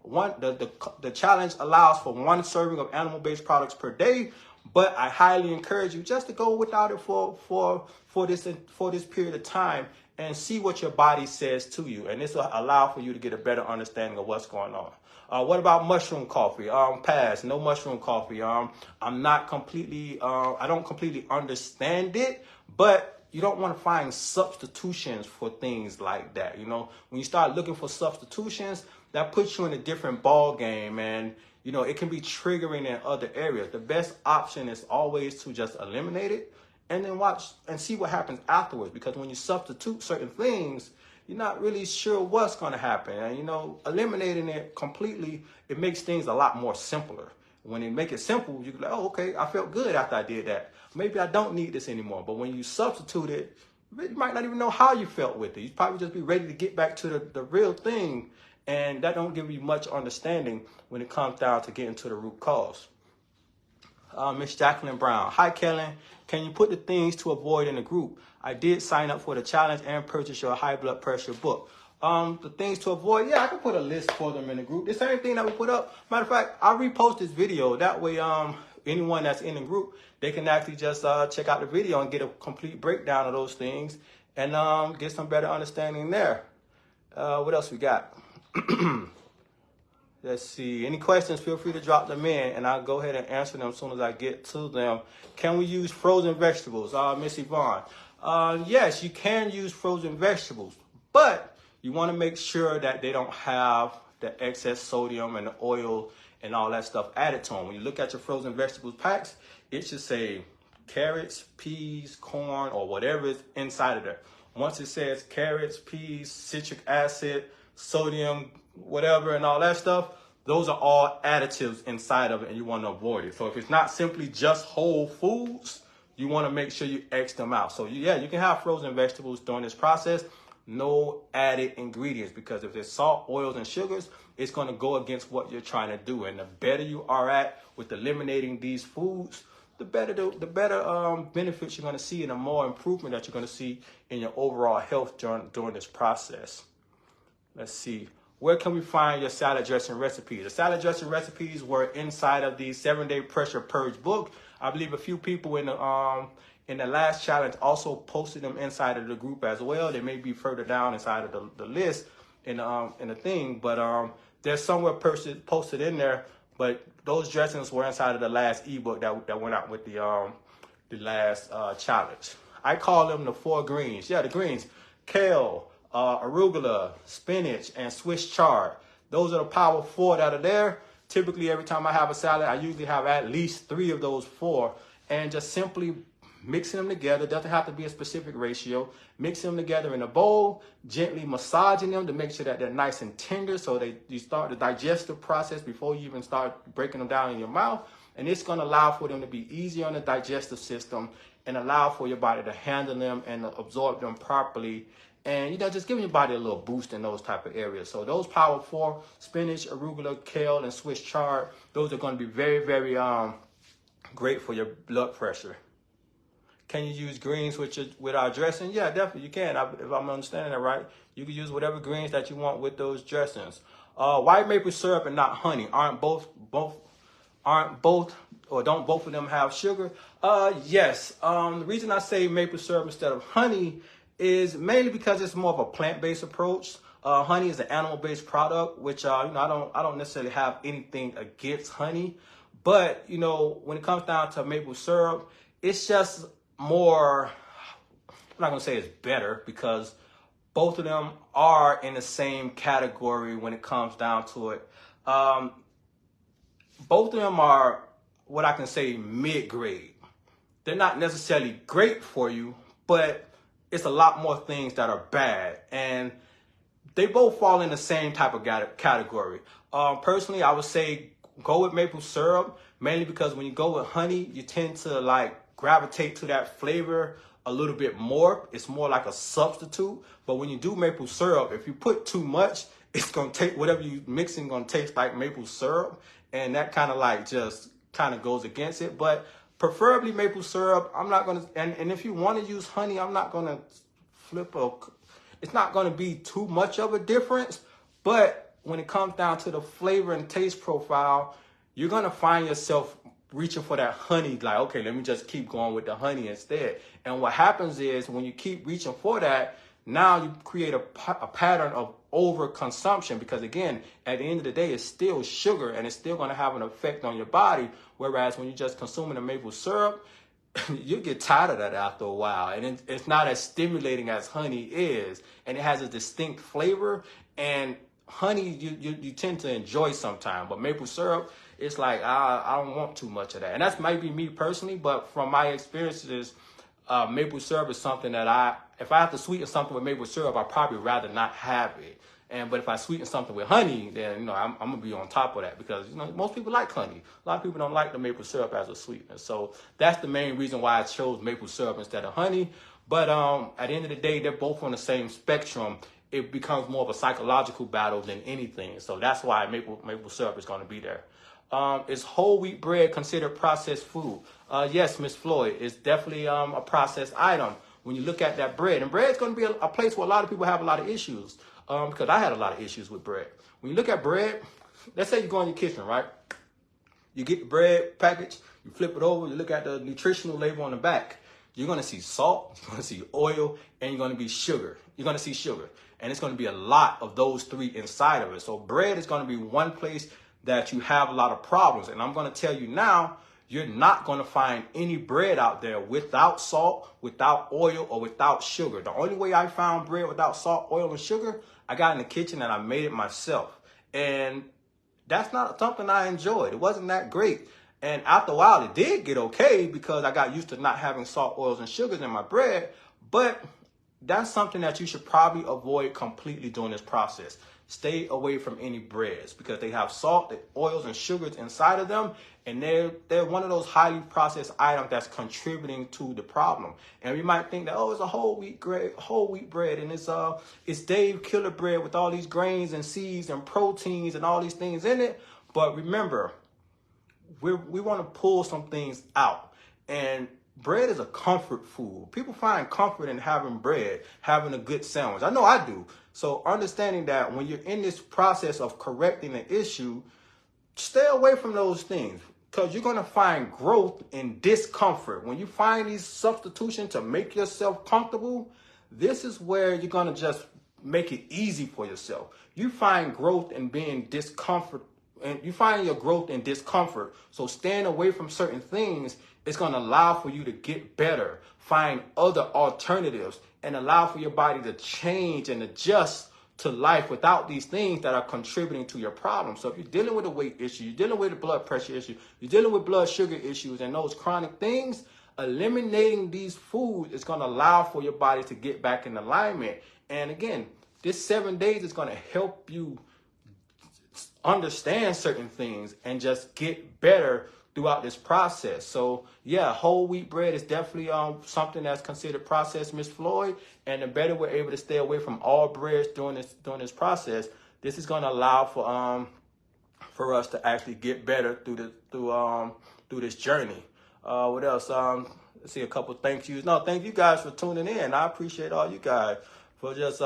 the challenge allows for one serving of animal-based products per day, but I highly encourage you just to go without it for this period of time and see what your body says to you. And this will allow for you to get a better understanding of what's going on. What about mushroom coffee? Pass. No mushroom coffee. I'm not completely, I don't completely understand it, but you don't want to find substitutions for things like that. You know, when you start looking for substitutions, that puts you in a different ball game, and you know, it can be triggering in other areas. The best option is always to just eliminate it and then watch and see what happens afterwards, because when you substitute certain things, you're not really sure what's going to happen. And, you know, eliminating it completely, it makes things a lot more simpler. When you make it simple, you can like, oh, okay, I felt good after I did that. Maybe I don't need this anymore. But when you substitute it, you might not even know how you felt with it. You probably just be ready to get back to the real thing. And that don't give you much understanding when it comes down to getting to the root cause. Miss Jacqueline Brown. Hi, Kellen. Can you put the things to avoid in the group? I did sign up for the challenge and purchase your high blood pressure book. The things to avoid, yeah, I can put a list for them in the group. The same thing that we put up. Matter of fact, I'll repost this video. That way, anyone that's in the group, they can actually just check out the video and get a complete breakdown of those things and get some better understanding there. What else we got? Let's see. Any questions, feel free to drop them in, and I'll go ahead and answer them as soon as I get to them. Can we use frozen vegetables? Miss Yvonne. Yes, you can use frozen vegetables, but you want to make sure that they don't have the excess sodium and the oil and all that stuff added to them. When you look at your frozen vegetables packs, it should say carrots, peas, corn, or whatever is inside of there. Once it says carrots, peas, citric acid, sodium, whatever, and all that stuff, those are all additives inside of it, and you want to avoid it. So if it's not simply just whole foods, you want to make sure you X them out. So yeah, you can have frozen vegetables during this process, no added ingredients, because if there's salt, oils, and sugars, it's going to go against what you're trying to do. And the better you are at with eliminating these foods, the better benefits you're going to see, and the more improvement that you're going to see in your overall health during this process. Let's see. Where can we find your salad dressing recipes? The salad dressing recipes were inside of the 7-Day Pressure Purge book. I believe a few people in the last challenge also posted them inside of the group as well. They may be further down inside of the list in the thing, but there's somewhere posted in there. But those dressings were inside of the last ebook that went out with the last challenge. I call them the 4 greens. Yeah, the greens: kale, arugula, spinach, and Swiss chard. Those are the power 4 that are there. Typically, every time I have a salad, I usually have at least 3 of those 4, and just simply mixing them together. Doesn't have to be a specific ratio. Mixing them together in a bowl, gently massaging them to make sure that they're nice and tender, so you start the digestive process before you even start breaking them down in your mouth. And it's going to allow for them to be easier on the digestive system and allow for your body to handle them and absorb them properly. And, you know, just giving your body a little boost in those type of areas. So those power 4, spinach, arugula, kale, and Swiss chard, those are going to be very, very great for your blood pressure. Can you use greens with our dressing? Yeah, definitely you can. If I'm understanding that right, you can use whatever greens that you want with those dressings. White maple syrup and not honey. Aren't both aren't both, or don't both of them have sugar? Yes. The reason I say maple syrup instead of honey is mainly because it's more of a plant-based approach. Honey is an animal-based product, which I don't necessarily have anything against honey, but when it comes down to maple syrup, it's just more. I'm not gonna say it's better because both of them are in the same category when it comes down to it. Both of them are what I can say mid-grade. They're not necessarily great for you, but it's a lot more things that are bad, and they both fall in the same type of category. Personally, I would say go with maple syrup, mainly because when you go with honey, you tend to like gravitate to that flavor a little bit more. It's more like a substitute. But when you do maple syrup, if you put too much, it's gonna take whatever you mixing gonna taste like maple syrup, and that kind of like just kind of goes against it. But preferably maple syrup. I'm not gonna, and if you want to use honey, I'm not gonna it's not gonna be too much of a difference. But when it comes down to the flavor and taste profile, you're gonna find yourself reaching for that honey, like, okay, let me just keep going with the honey instead. And what happens is when you keep reaching for that, now you create a pattern of overconsumption, because again, at the end of the day, it's still sugar and it's still going to have an effect on your body. Whereas when you're just consuming the maple syrup, you get tired of that after a while, and it's not as stimulating as honey is, and it has a distinct flavor. And honey, you tend to enjoy sometimes, but maple syrup, it's like I don't want too much of that. And that might be me personally, but from my experiences, maple syrup is something that if I have to sweeten something with maple syrup, I'd probably rather not have it. But if I sweeten something with honey, then I'm gonna be on top of that, because most people like honey. A lot of people don't like the maple syrup as a sweetener. So that's the main reason why I chose maple syrup instead of honey. But at the end of the day, they're both on the same spectrum. It becomes more of a psychological battle than anything. So that's why maple syrup is going to be there. Is whole wheat bread considered processed food? Yes, Miss Floyd, it's definitely a processed item. When you look at that bread, and bread is going to be a place where a lot of people have a lot of issues, because I had a lot of issues with bread. When you look at bread, let's say you go in your kitchen, right? You get the bread package, you flip it over, you look at the nutritional label on the back. You're going to see salt, you're going to see oil, and you're going to be sugar. You're going to see sugar. And it's going to be a lot of those three inside of it. So bread is going to be one place that you have a lot of problems. And I'm going to tell you now, you're not going to find any bread out there without salt, without oil, or without sugar. The only way I found bread without salt, oil, and sugar, I got in the kitchen and I made it myself. And that's not something I enjoyed. It wasn't that great. And after a while, it did get okay because I got used to not having salt, oils, and sugars in my bread. But that's something that you should probably avoid completely during this process. Stay away from any breads because they have salt, oils, and sugars inside of them, and they're one of those highly processed items that's contributing to the problem. And you might think that, oh, it's a whole wheat bread, and it's Dave Killer bread with all these grains and seeds and proteins and all these things in it. But remember, we want to pull some things out. And bread is a comfort food. People find comfort in having bread, having a good sandwich. I know I do. So understanding that when you're in this process of correcting the issue, stay away from those things because you're going to find growth in discomfort. When you find these substitutions to make yourself comfortable, this is where you're going to just make it easy for yourself. You find growth in being discomfort, and you find your growth in discomfort. So staying away from certain things is going to allow for you to get better, find other alternatives, and allow for your body to change and adjust to life without these things that are contributing to your problem. So if you're dealing with a weight issue, you're dealing with a blood pressure issue, you're dealing with blood sugar issues and those chronic things, eliminating these foods is going to allow for your body to get back in alignment. And again, this 7 days is going to help you understand certain things and just get better throughout this process. So yeah, whole wheat bread is definitely something that's considered processed, Miss Floyd. And the better we're able to stay away from all breads during this process, this is going to allow for us to actually get better through this journey. What else? Let's see a couple thank yous. No, thank you guys for tuning in. I appreciate all you guys. for just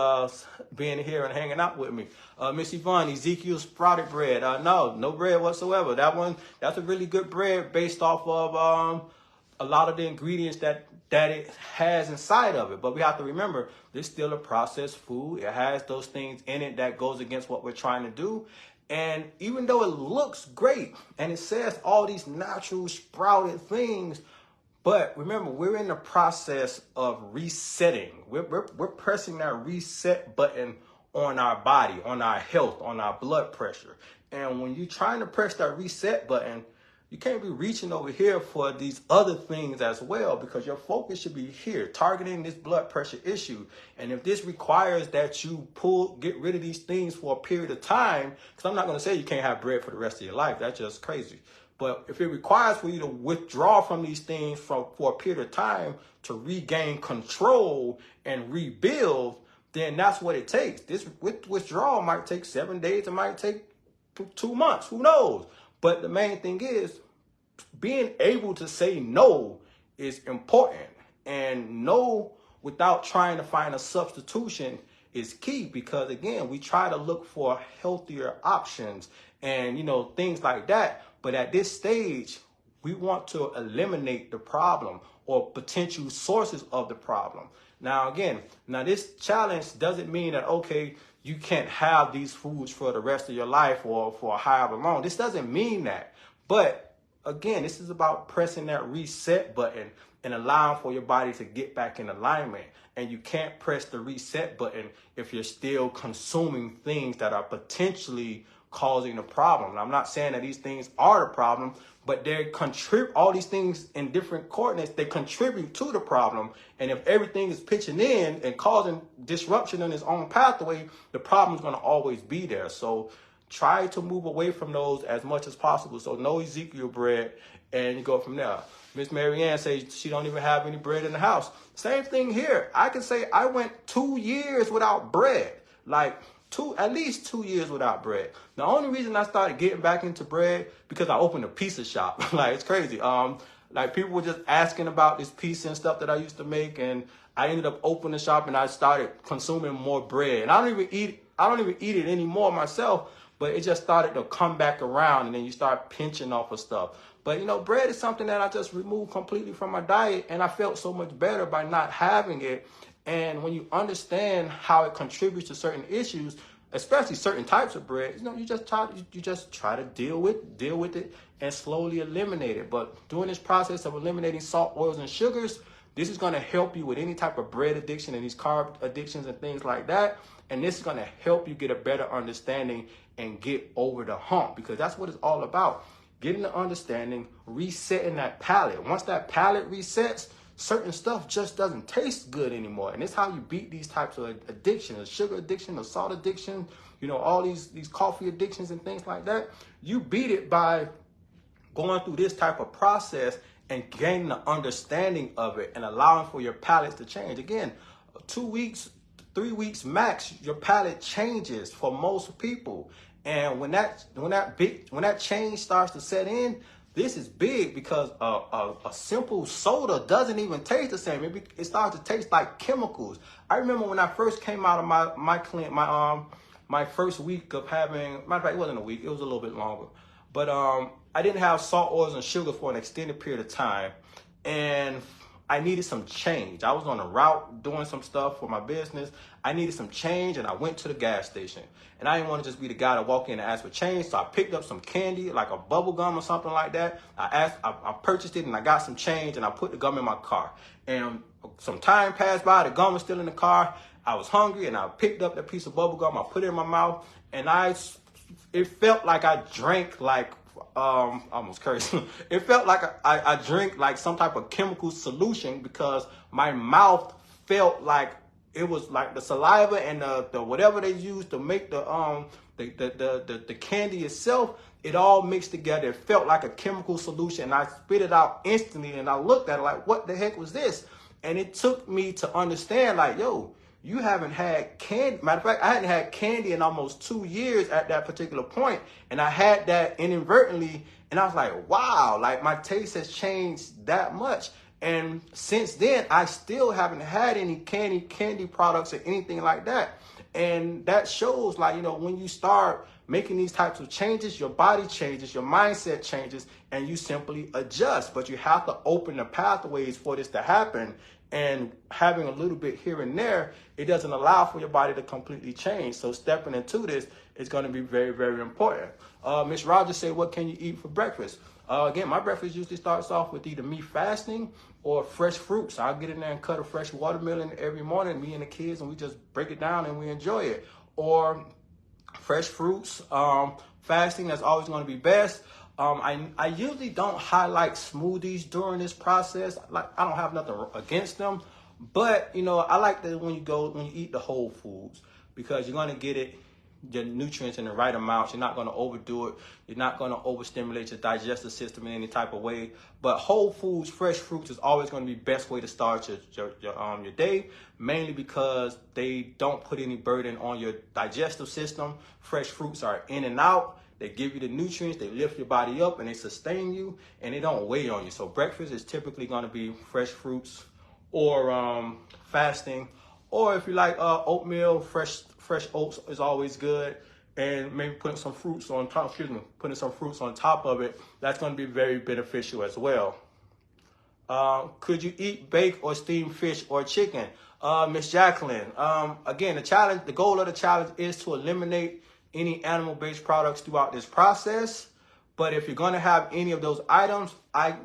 being here and hanging out with me. Miss Yvonne, Ezekiel sprouted bread. No bread whatsoever. That's a really good bread based off of a lot of the ingredients that it has inside of it. But we have to remember, this is still a processed food. It has those things in it that goes against what we're trying to do. And even though it looks great and it says all these natural sprouted things, but remember, we're in the process of resetting. We're pressing that reset button on our body, on our health, on our blood pressure. And when you're trying to press that reset button, you can't be reaching over here for these other things as well, because your focus should be here, targeting this blood pressure issue. And if this requires that you get rid of these things for a period of time, because I'm not going to say you can't have bread for the rest of your life. That's just crazy. But if it requires for you to withdraw from these things for a period of time to regain control and rebuild, then that's what it takes. This withdrawal might take 7 days. It might take 2 months. Who knows? But the main thing is being able to say no is important. And no without trying to find a substitution is key, because, again, we try to look for healthier options and, things like that. But at this stage, we want to eliminate the problem or potential sources of the problem. Now, this challenge doesn't mean that, okay, you can't have these foods for the rest of your life or for however long. This doesn't mean that. But again, this is about pressing that reset button and allowing for your body to get back in alignment. And you can't press the reset button if you're still consuming things that are potentially causing the problem. And I'm not saying that these things are the problem, but they contribute. All these things in different coordinates, they contribute to the problem. And if everything is pitching in and causing disruption in its own pathway, the problem is going to always be there. So try to move away from those as much as possible. So no Ezekiel bread, and you go from there. Miss Marianne says she don't even have any bread in the house. Same thing here. I can say I went 2 years without bread. At least 2 years without bread. The only reason I started getting back into bread because I opened a pizza shop. It's crazy. People were just asking about this pizza and stuff that I used to make, and I ended up opening a shop and I started consuming more bread. And I don't even eat it anymore myself, but it just started to come back around, and then you start pinching off of stuff. But bread is something that I just removed completely from my diet, and I felt so much better by not having it. And when you understand how it contributes to certain issues, especially certain types of bread, you just try to deal with it and slowly eliminate it. But during this process of eliminating salt, oils, and sugars, this is going to help you with any type of bread addiction and these carb addictions and things like that. And this is going to help you get a better understanding and get over the hump, because that's what it's all about. Getting the understanding, resetting that palate. Once that palate resets, certain stuff just doesn't taste good anymore. And it's how you beat these types of addictions, a sugar addiction, a salt addiction, all these coffee addictions and things like that. You beat it by going through this type of process and gaining the understanding of it and allowing for your palate to change. Again, 2 weeks, 3 weeks max, your palate changes for most people. And when that change starts to set in, this is big, because a simple soda doesn't even taste the same. It starts to taste like chemicals. I remember when I first came out of my clinic, my first week of having, matter of fact, it wasn't a week, it was a little bit longer. But I didn't have salt, oils, and sugar for an extended period of time. And I needed some change. I was on a route doing some stuff for my business. I needed some change, and I went to the gas station. And I didn't want to just be the guy to walk in and ask for change, so I picked up some candy, like a bubble gum or something like that. I purchased it, and I got some change, and I put the gum in my car. And some time passed by, the gum was still in the car. I was hungry, and I picked up that piece of bubble gum, I put it in my mouth, and it felt like I drank almost cursed. It felt like I drank like some type of chemical solution, because my mouth felt like it was like the saliva and the whatever they used to make the candy itself. It all mixed together. It felt like a chemical solution. And I spit it out instantly, and I looked at it like, what the heck was this? And it took me to understand, like, yo, you haven't had candy. Matter of fact, I hadn't had candy in almost 2 years at that particular point. And I had that inadvertently. And I was like, wow, like my taste has changed that much. And since then, I still haven't had any candy products or anything like that. And that shows, like, you know, when you start making these types of changes, your body changes, your mindset changes, and you simply adjust. But you have to open the pathways for this to happen. And having a little bit here and there, it doesn't allow for your body to completely change. So stepping into this is going to be very, very important. Miss Rogers said, what can you eat for breakfast? Again, my breakfast usually starts off with either me fasting or fresh fruits. I'll get in there and cut a fresh watermelon every morning, me and the kids, and we just break it down and we enjoy it. Or fresh fruits, fasting, that's always going to be best. I usually don't highlight smoothies during this process. Like, I don't have nothing against them, but you know, I like that when you eat the whole foods, because you're going to get your nutrients in the right amounts. You're not going to overdo it. You're not going to overstimulate your digestive system in any type of way. But whole foods, fresh fruits is always going to be the best way to start your day, mainly because they don't put any burden on your digestive system. Fresh fruits are in and out. They give you the nutrients, they lift your body up, and they sustain you, and they don't weigh on you. So breakfast is typically going to be fresh fruits or fasting. Or if you like oatmeal, fresh oats is always good. And maybe putting some fruits on top, putting some fruits on top of it, that's going to be very beneficial as well. Could you eat baked or steamed fish or chicken? Miss Jacqueline, again, the goal of the challenge is to eliminate any animal-based products throughout this process. But if you're going to have any of those items, I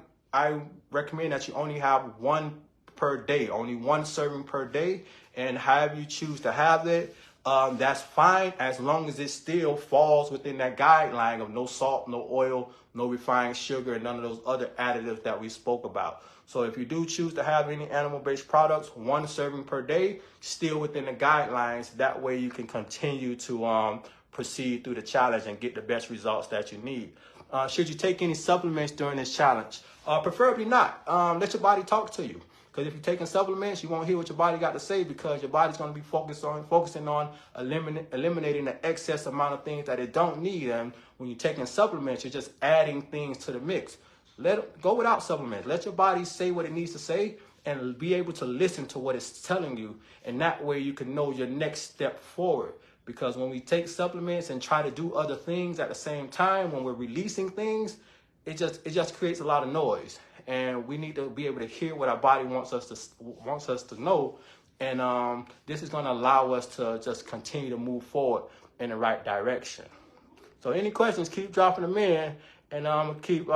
recommend that you only have one per day, only one serving per day. And however you choose to have it, that's fine, as long as it still falls within that guideline of no salt, no oil, no refined sugar, and none of those other additives that we spoke about. So if you do choose to have any animal-based products, one serving per day, still within the guidelines. That way you can continue to proceed through the challenge and get the best results that you need. Should you take any supplements during this challenge? Preferably not. Let your body talk to you. Because if you're taking supplements, you won't hear what your body got to say, because your body's going to be focusing on eliminating the excess amount of things that it don't need. And when you're taking supplements, you're just adding things to the mix. Let it go without supplements. Let your body say what it needs to say and be able to listen to what it's telling you. And that way you can know your next step forward. Because when we take supplements and try to do other things at the same time, when we're releasing things, it just creates a lot of noise. And we need to be able to hear what our body wants us to know. And this is going to allow us to just continue to move forward in the right direction. So any questions, keep dropping them in, and I'm going to keep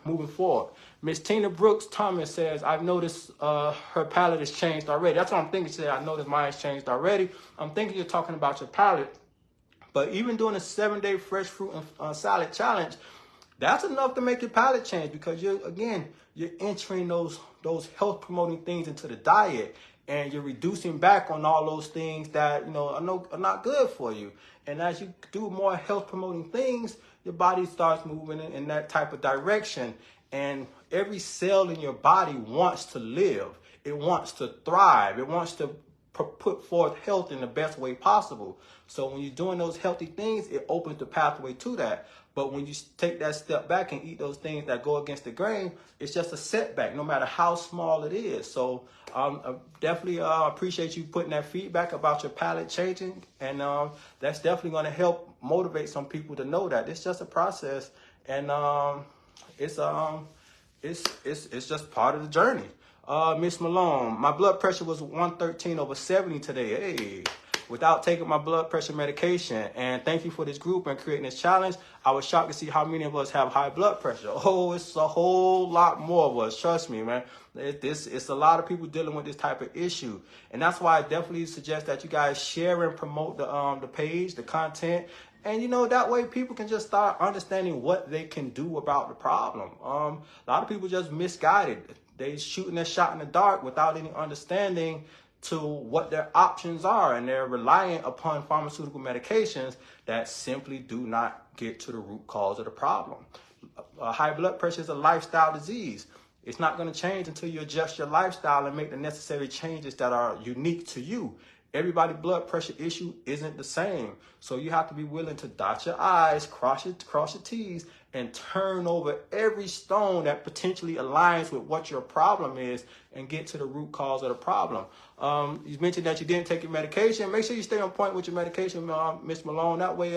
moving forward. Miss Tina Brooks Thomas says, I've noticed her palate has changed already. That's what I'm thinking. She said, I noticed mine has changed already. I'm thinking you're talking about your palate. But even doing a 7-day fresh fruit and salad challenge, that's enough to make your palate change, because you're entering those health promoting things into the diet, and you're reducing back on all those things that are not good for you. And as you do more health promoting things, your body starts moving in that type of direction. And every cell in your body wants to live. It wants to thrive. It wants to put forth health in the best way possible. So when you're doing those healthy things, it opens the pathway to that. But when you take that step back and eat those things that go against the grain, it's just a setback, no matter how small it is. So I definitely appreciate you putting that feedback about your palate changing. And that's definitely going to help motivate some people to know that it's just a process. And it's just part of the journey. Miss Malone, my blood pressure was 113/70 today. Hey, without taking my blood pressure medication. And thank you for this group and creating this challenge. I was shocked to see how many of us have high blood pressure. Oh, it's a whole lot more of us. Trust me, man. It's a lot of people dealing with this type of issue. And that's why I definitely suggest that you guys share and promote the page, the content. And, that way people can just start understanding what they can do about the problem. A lot of people just misguided. They shooting their shot in the dark without any understanding to what their options are. And they're reliant upon pharmaceutical medications that simply do not get to the root cause of the problem. High blood pressure is a lifestyle disease. It's not going to change until you adjust your lifestyle and make the necessary changes that are unique to you. Everybody's blood pressure issue isn't the same. So you have to be willing to dot your I's, cross your T's, and turn over every stone that potentially aligns with what your problem is and get to the root cause of the problem. You mentioned that you didn't take your medication. Make sure you stay on point with your medication, Ms. Malone. That way,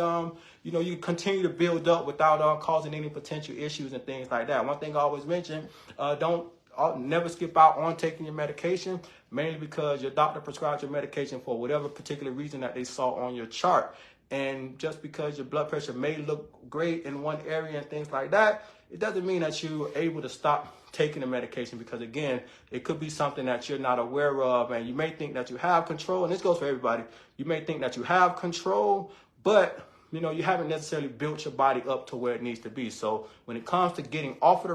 you continue to build up without causing any potential issues and things like that. One thing I always mention, never skip out on taking your medication, mainly because your doctor prescribed your medication for whatever particular reason that they saw on your chart. And just because your blood pressure may look great in one area and things like that, it doesn't mean that you're able to stop taking the medication, because again, it could be something that you're not aware of, and you may think that you have control, and this goes for everybody. You may think that you have control, but you haven't necessarily built your body up to where it needs to be. So when it comes to getting off of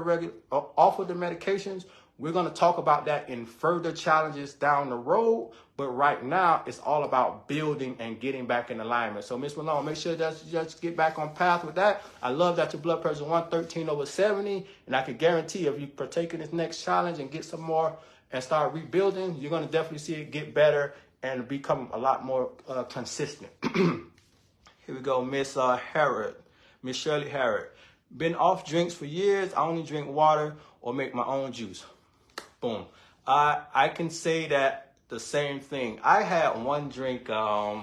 the medications, we're going to talk about that in further challenges down the road. But right now, it's all about building and getting back in alignment. So, Ms. Malone, make sure that you just get back on path with that. I love that your blood pressure is 113/70. And I can guarantee if you partake in this next challenge and get some more and start rebuilding, you're going to definitely see it get better and become a lot more consistent. Here we go, Miss Shirley Harrod. Been off drinks for years. I only drink water or make my own juice. Boom. I can say that the same thing. I had one drink, I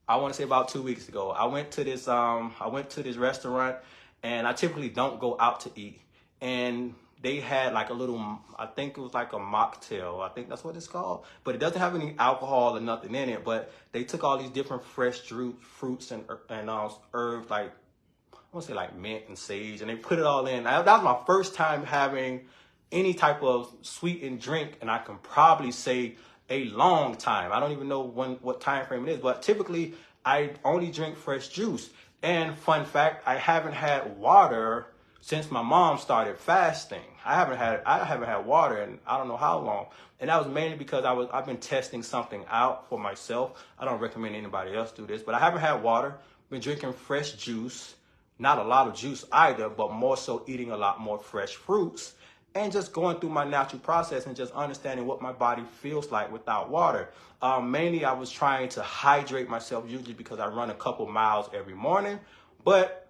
want to say about 2 weeks ago. I went to this restaurant, and I typically don't go out to eat. And they had like a little, I think it was like a mocktail. I think that's what it's called. But it doesn't have any alcohol or nothing in it. But they took all these different fresh fruits and herbs, like, I want to say like mint and sage, and they put it all in. That was my first time having any type of sweetened drink, and I can probably say a long time. I don't even know what time frame it is, but typically I only drink fresh juice. And fun fact, I haven't had water since my mom started fasting. I haven't had water in I don't know how long. And that was mainly because I've been testing something out for myself. I don't recommend anybody else do this, but I haven't had water. Been drinking fresh juice, not a lot of juice either, but more so eating a lot more fresh fruits, and just going through my natural process and just understanding what my body feels like without water. Mainly, I was trying to hydrate myself, usually because I run a couple miles every morning. But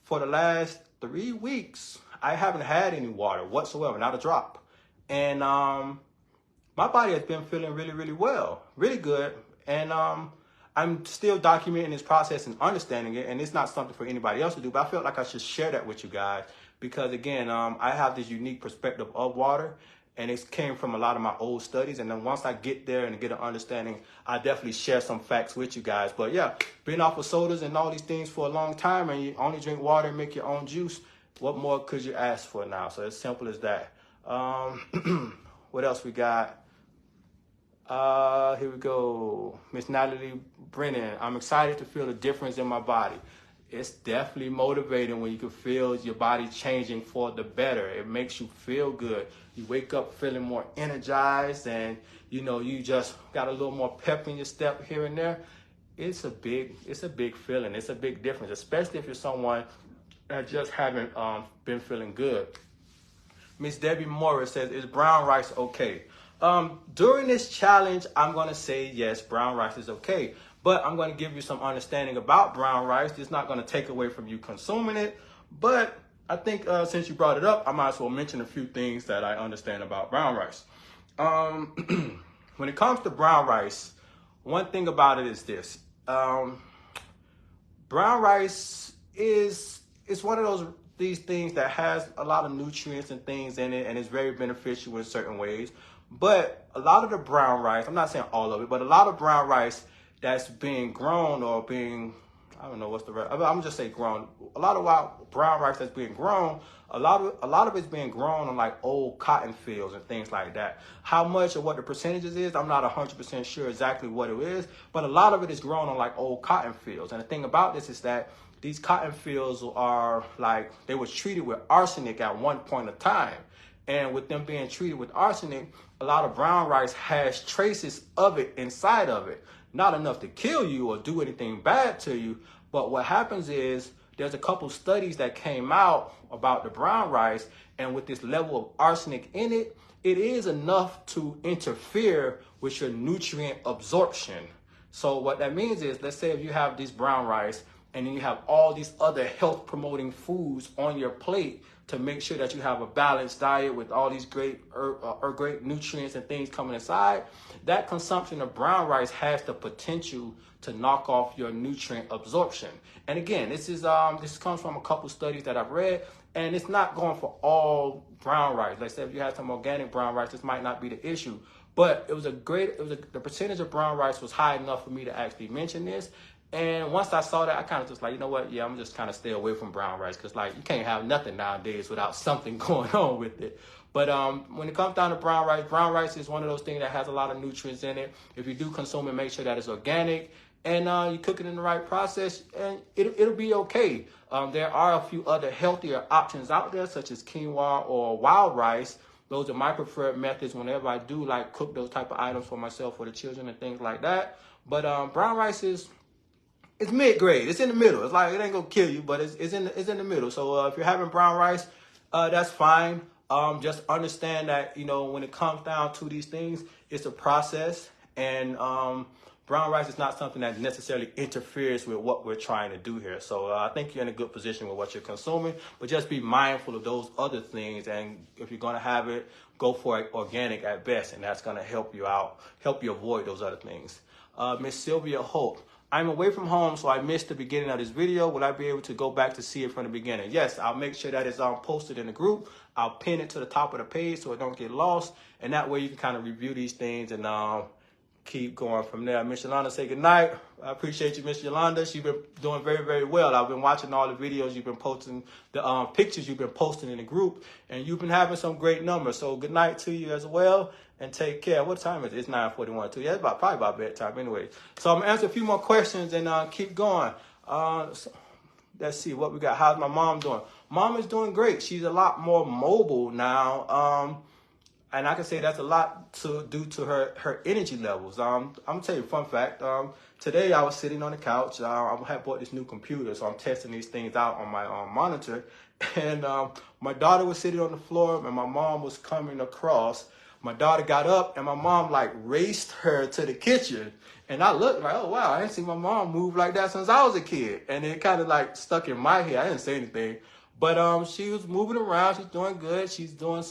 for the last 3 weeks, I haven't had any water whatsoever, not a drop. And my body has been feeling really, really well, really good. And I'm still documenting this process and understanding it. And it's not something for anybody else to do, but I felt like I should share that with you guys. Because again, I have this unique perspective of water, and it came from a lot of my old studies. And then once I get there and get an understanding, I definitely share some facts with you guys. But yeah, been off of sodas and all these things for a long time, and you only drink water and make your own juice. What more could you ask for now? So it's simple as that. What else we got? Here we go. Miss Natalie Brennan. I'm excited to feel the difference in my body. It's definitely motivating when you can feel your body changing for the better. It makes you feel good. You wake up feeling more energized, and you just got a little more pep in your step here and there. It's a big feeling. It's a big difference, especially if you're someone that just haven't been feeling good. Miss Debbie Morris says, is brown rice okay? During this challenge, I'm going to say yes, brown rice is okay. But I'm going to give you some understanding about brown rice. It's not going to take away from you consuming it. But I think since you brought it up, I might as well mention a few things that I understand about brown rice. When it comes to brown rice, one thing about it is this. Brown rice is one of these things that has a lot of nutrients and things in it, and it's very beneficial in certain ways. But a lot of the brown rice, I'm not saying all of it, but a lot of brown rice that's being grown or being, I don't know what's the right, I'm just say grown. A lot of brown rice that's being grown, a lot of it's being grown on like old cotton fields and things like that. How much or what the percentages is, I'm not 100% sure exactly what it is, but a lot of it is grown on like old cotton fields. And the thing about this is that these cotton fields are like, they were treated with arsenic at one point of time. And with them being treated with arsenic, a lot of brown rice has traces of it inside of it. Not enough to kill you or do anything bad to you, but what happens is there's a couple studies that came out about the brown rice, and with this level of arsenic in it, it is enough to interfere with your nutrient absorption. So what that means is, let's say if you have this brown rice and then you have all these other health promoting foods on your plate to make sure that you have a balanced diet with all these great great nutrients and things coming inside, that consumption of brown rice has the potential to knock off your nutrient absorption. And again, this comes from a couple studies that I've read, and it's not going for all brown rice. Like I said, if you have some organic brown rice, this might not be the issue. But the percentage of brown rice was high enough for me to actually mention this. And once I saw that, I kind of just like, you know what? Yeah, I'm just kind of stay away from brown rice, because like you can't have nothing nowadays without something going on with it. But when it comes down to brown rice is one of those things that has a lot of nutrients in it. If you do consume it, make sure that it's organic, and you cook it in the right process, and it'll be okay. There are a few other healthier options out there, such as quinoa or wild rice. Those are my preferred methods whenever I do like cook those type of items for myself or the children and things like that. But brown rice it's mid-grade. It's in the middle. It's like it ain't gonna kill you, but it's in the middle. So if you're having brown rice, that's fine. Just understand that, you know, when it comes down to these things, it's a process, and brown rice is not something that necessarily interferes with what we're trying to do here. So I think you're in a good position with what you're consuming, but just be mindful of those other things. And if you're going to have it, go for it organic at best, and that's going to help you out, help you avoid those other things. Miss Sylvia Hope, I'm away from home, so I missed the beginning of this video. Will I be able to go back to see it from the beginning? Yes, I'll make sure that it's posted in the group. I'll pin it to the top of the page so it don't get lost, and that way you can kind of review these things and keep going from there. Miss Yolanda, say good night. I appreciate you, Miss Yolanda. She's been doing very, very well. I've been watching all the videos you've been posting, the pictures you've been posting in the group, and you've been having some great numbers. So good night to you as well, and take care. What time is it? It's 9:41 too. Yeah, it's probably about bedtime anyway. So I'm gonna answer a few more questions and keep going. Let's see what we got. How's my mom doing? Mom is doing great. She's a lot more mobile now. And I can say that's a lot to due to her energy levels. I'm gonna tell you a fun fact. Today I was sitting on the couch. I had bought this new computer, so I'm testing these things out on my monitor. And my daughter was sitting on the floor, and my mom was coming across. My daughter got up, and my mom like raced her to the kitchen. And I looked like, oh wow, I ain't seen my mom move like that since I was a kid. And it kind of like stuck in my head. I didn't say anything. But she was moving around. She's doing good. She's doing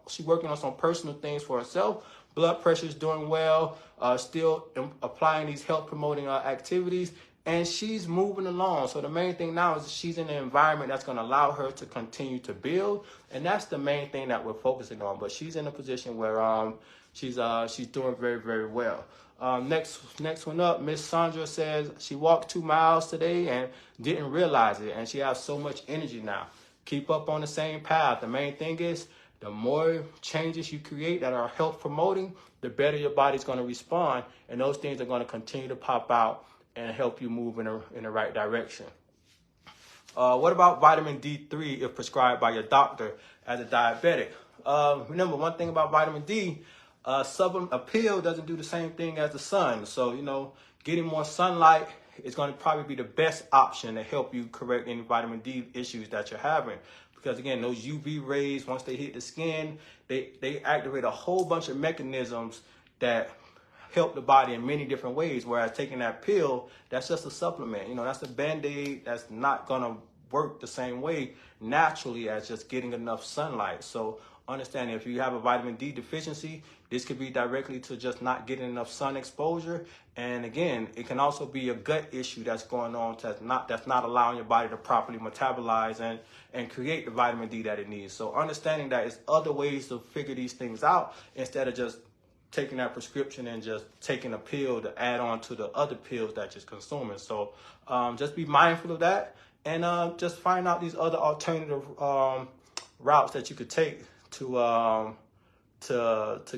she's working on some personal things for herself. Blood pressure is doing well. Still applying these health promoting activities, and she's moving along. So the main thing now is she's in an environment that's going to allow her to continue to build, and that's the main thing that we're focusing on. But she's in a position where she's doing very, very well. Next one up, Miss Sandra says she walked 2 miles today and didn't realize it, and she has so much energy now. Keep up on the same path. The main thing is the more changes you create that are health promoting, the better your body's going to respond, and those things are going to continue to pop out and help you move in the right direction. What about vitamin D3 if prescribed by your doctor as a diabetic? Remember one thing about vitamin D. A pill doesn't do the same thing as the sun. So, you know, getting more sunlight is going to probably be the best option to help you correct any vitamin D issues that you're having. Because again, those UV rays, once they hit the skin, they activate a whole bunch of mechanisms that help the body in many different ways. Whereas taking that pill, that's just a supplement. You know, that's a Band-Aid that's not going to work the same way naturally as just getting enough sunlight. So understanding if you have a vitamin D deficiency, this could be directly to just not getting enough sun exposure. And again, it can also be a gut issue that's going on that's not allowing your body to properly metabolize and create the vitamin D that it needs. So understanding that it's other ways to figure these things out instead of just taking that prescription and just taking a pill to add on to the other pills that you're consuming. So just be mindful of that, and just find out these other alternative routes that you could take to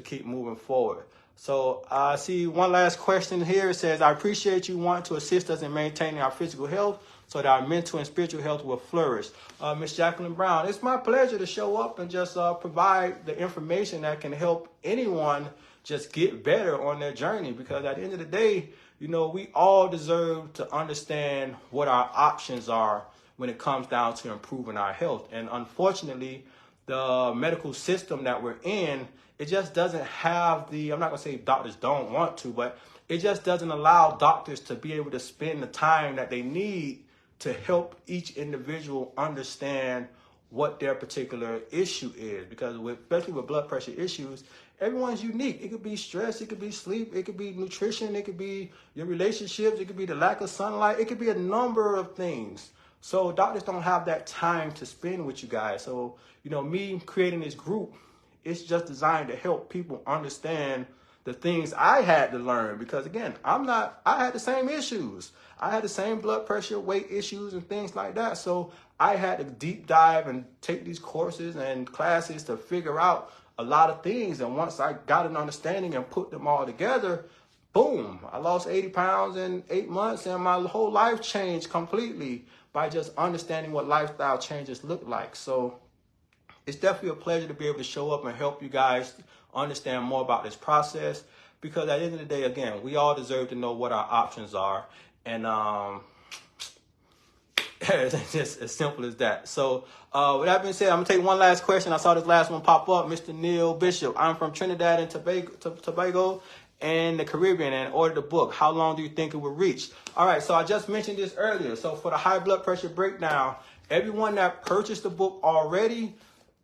keep moving forward. So I see one last question here. It says, I appreciate you wanting to assist us in maintaining our physical health so that our mental and spiritual health will flourish. Miss Jacqueline Brown, it's my pleasure to show up and just provide the information that can help anyone just get better on their journey. Because at the end of the day, you know, we all deserve to understand what our options are when it comes down to improving our health. And unfortunately, the medical system that we're in, it just doesn't have the, I'm not going to say doctors don't want to, but it just doesn't allow doctors to be able to spend the time that they need to help each individual understand what their particular issue is. Because especially with blood pressure issues, everyone's unique. It could be stress, it could be sleep, it could be nutrition, it could be your relationships, it could be the lack of sunlight, it could be a number of things. So doctors don't have that time to spend with you guys. So, me creating this group, it's just designed to help people understand the things I had to learn. Because again, I had the same issues. I had the same blood pressure, weight issues, and things like that. So I had to deep dive and take these courses and classes to figure out a lot of things. And once I got an understanding and put them all together, boom, I lost 80 pounds in 8 months, and my whole life changed completely by just understanding what lifestyle changes look like. So it's definitely a pleasure to be able to show up and help you guys understand more about this process, because at the end of the day, again, we all deserve to know what our options are. And it's just as simple as that. So with that being said, I'm going to take one last question. I saw this last one pop up. Mr. Neil Bishop, I'm from Trinidad and Tobago and the Caribbean, and ordered the book. How long do you think it will reach? All right, so I just mentioned this earlier. So for the high blood pressure breakdown, everyone that purchased the book already,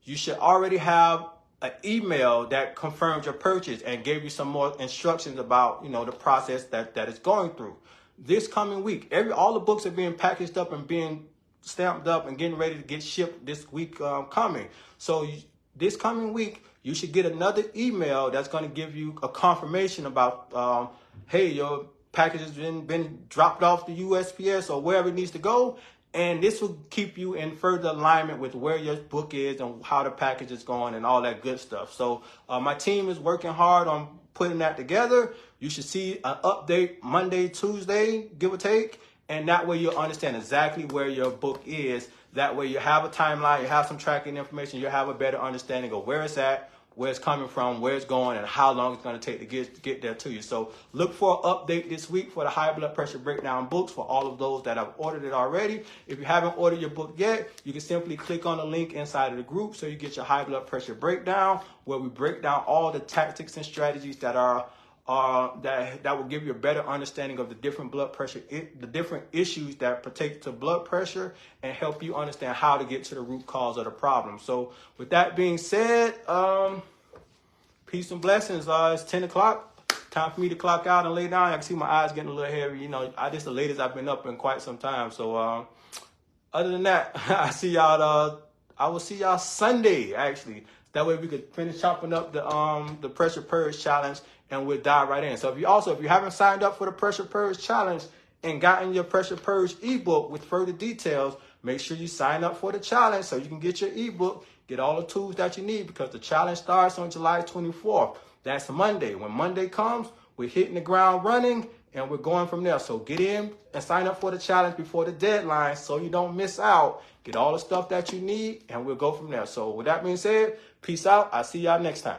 you should already have an email that confirms your purchase and gave you some more instructions about, the process that it's going through. This coming week, all the books are being packaged up and being stamped up and getting ready to get shipped this week coming. So this coming week, you should get another email that's going to give you a confirmation about, hey, your package has been dropped off the USPS or wherever it needs to go. And this will keep you in further alignment with where your book is and how the package is going and all that good stuff. So my team is working hard on putting that together. You should see an update Monday, Tuesday, give or take. And that way you'll understand exactly where your book is. That way you have a timeline, you have some tracking information, you have a better understanding of where it's at, where it's coming from, where it's going, and how long it's going to take to get there to you. So look for an update this week for the high blood pressure breakdown books for all of those that have ordered it already. If you haven't ordered your book yet, you can simply click on the link inside of the group so you get your high blood pressure breakdown, where we break down all the tactics and strategies that are that will give you a better understanding of the different blood pressure, the different issues that pertain to blood pressure, and help you understand how to get to the root cause of the problem. So with that being said, peace and blessings. It's 10 o'clock. Time for me to clock out and lay down. I can see my eyes getting a little heavy. This the latest I've been up in quite some time. So other than that, I will see y'all Sunday, actually. That way we could finish chopping up the Pressure Purge Challenge, and we'll dive right in. So if you haven't signed up for the Pressure Purge Challenge and gotten your Pressure Purge ebook with further details, make sure you sign up for the challenge so you can get your ebook, get all the tools that you need, because the challenge starts on July 24th. That's Monday. When Monday comes, we're hitting the ground running and we're going from there. So get in and sign up for the challenge before the deadline so you don't miss out. Get all the stuff that you need and we'll go from there. So with that being said, peace out. I'll see y'all next time.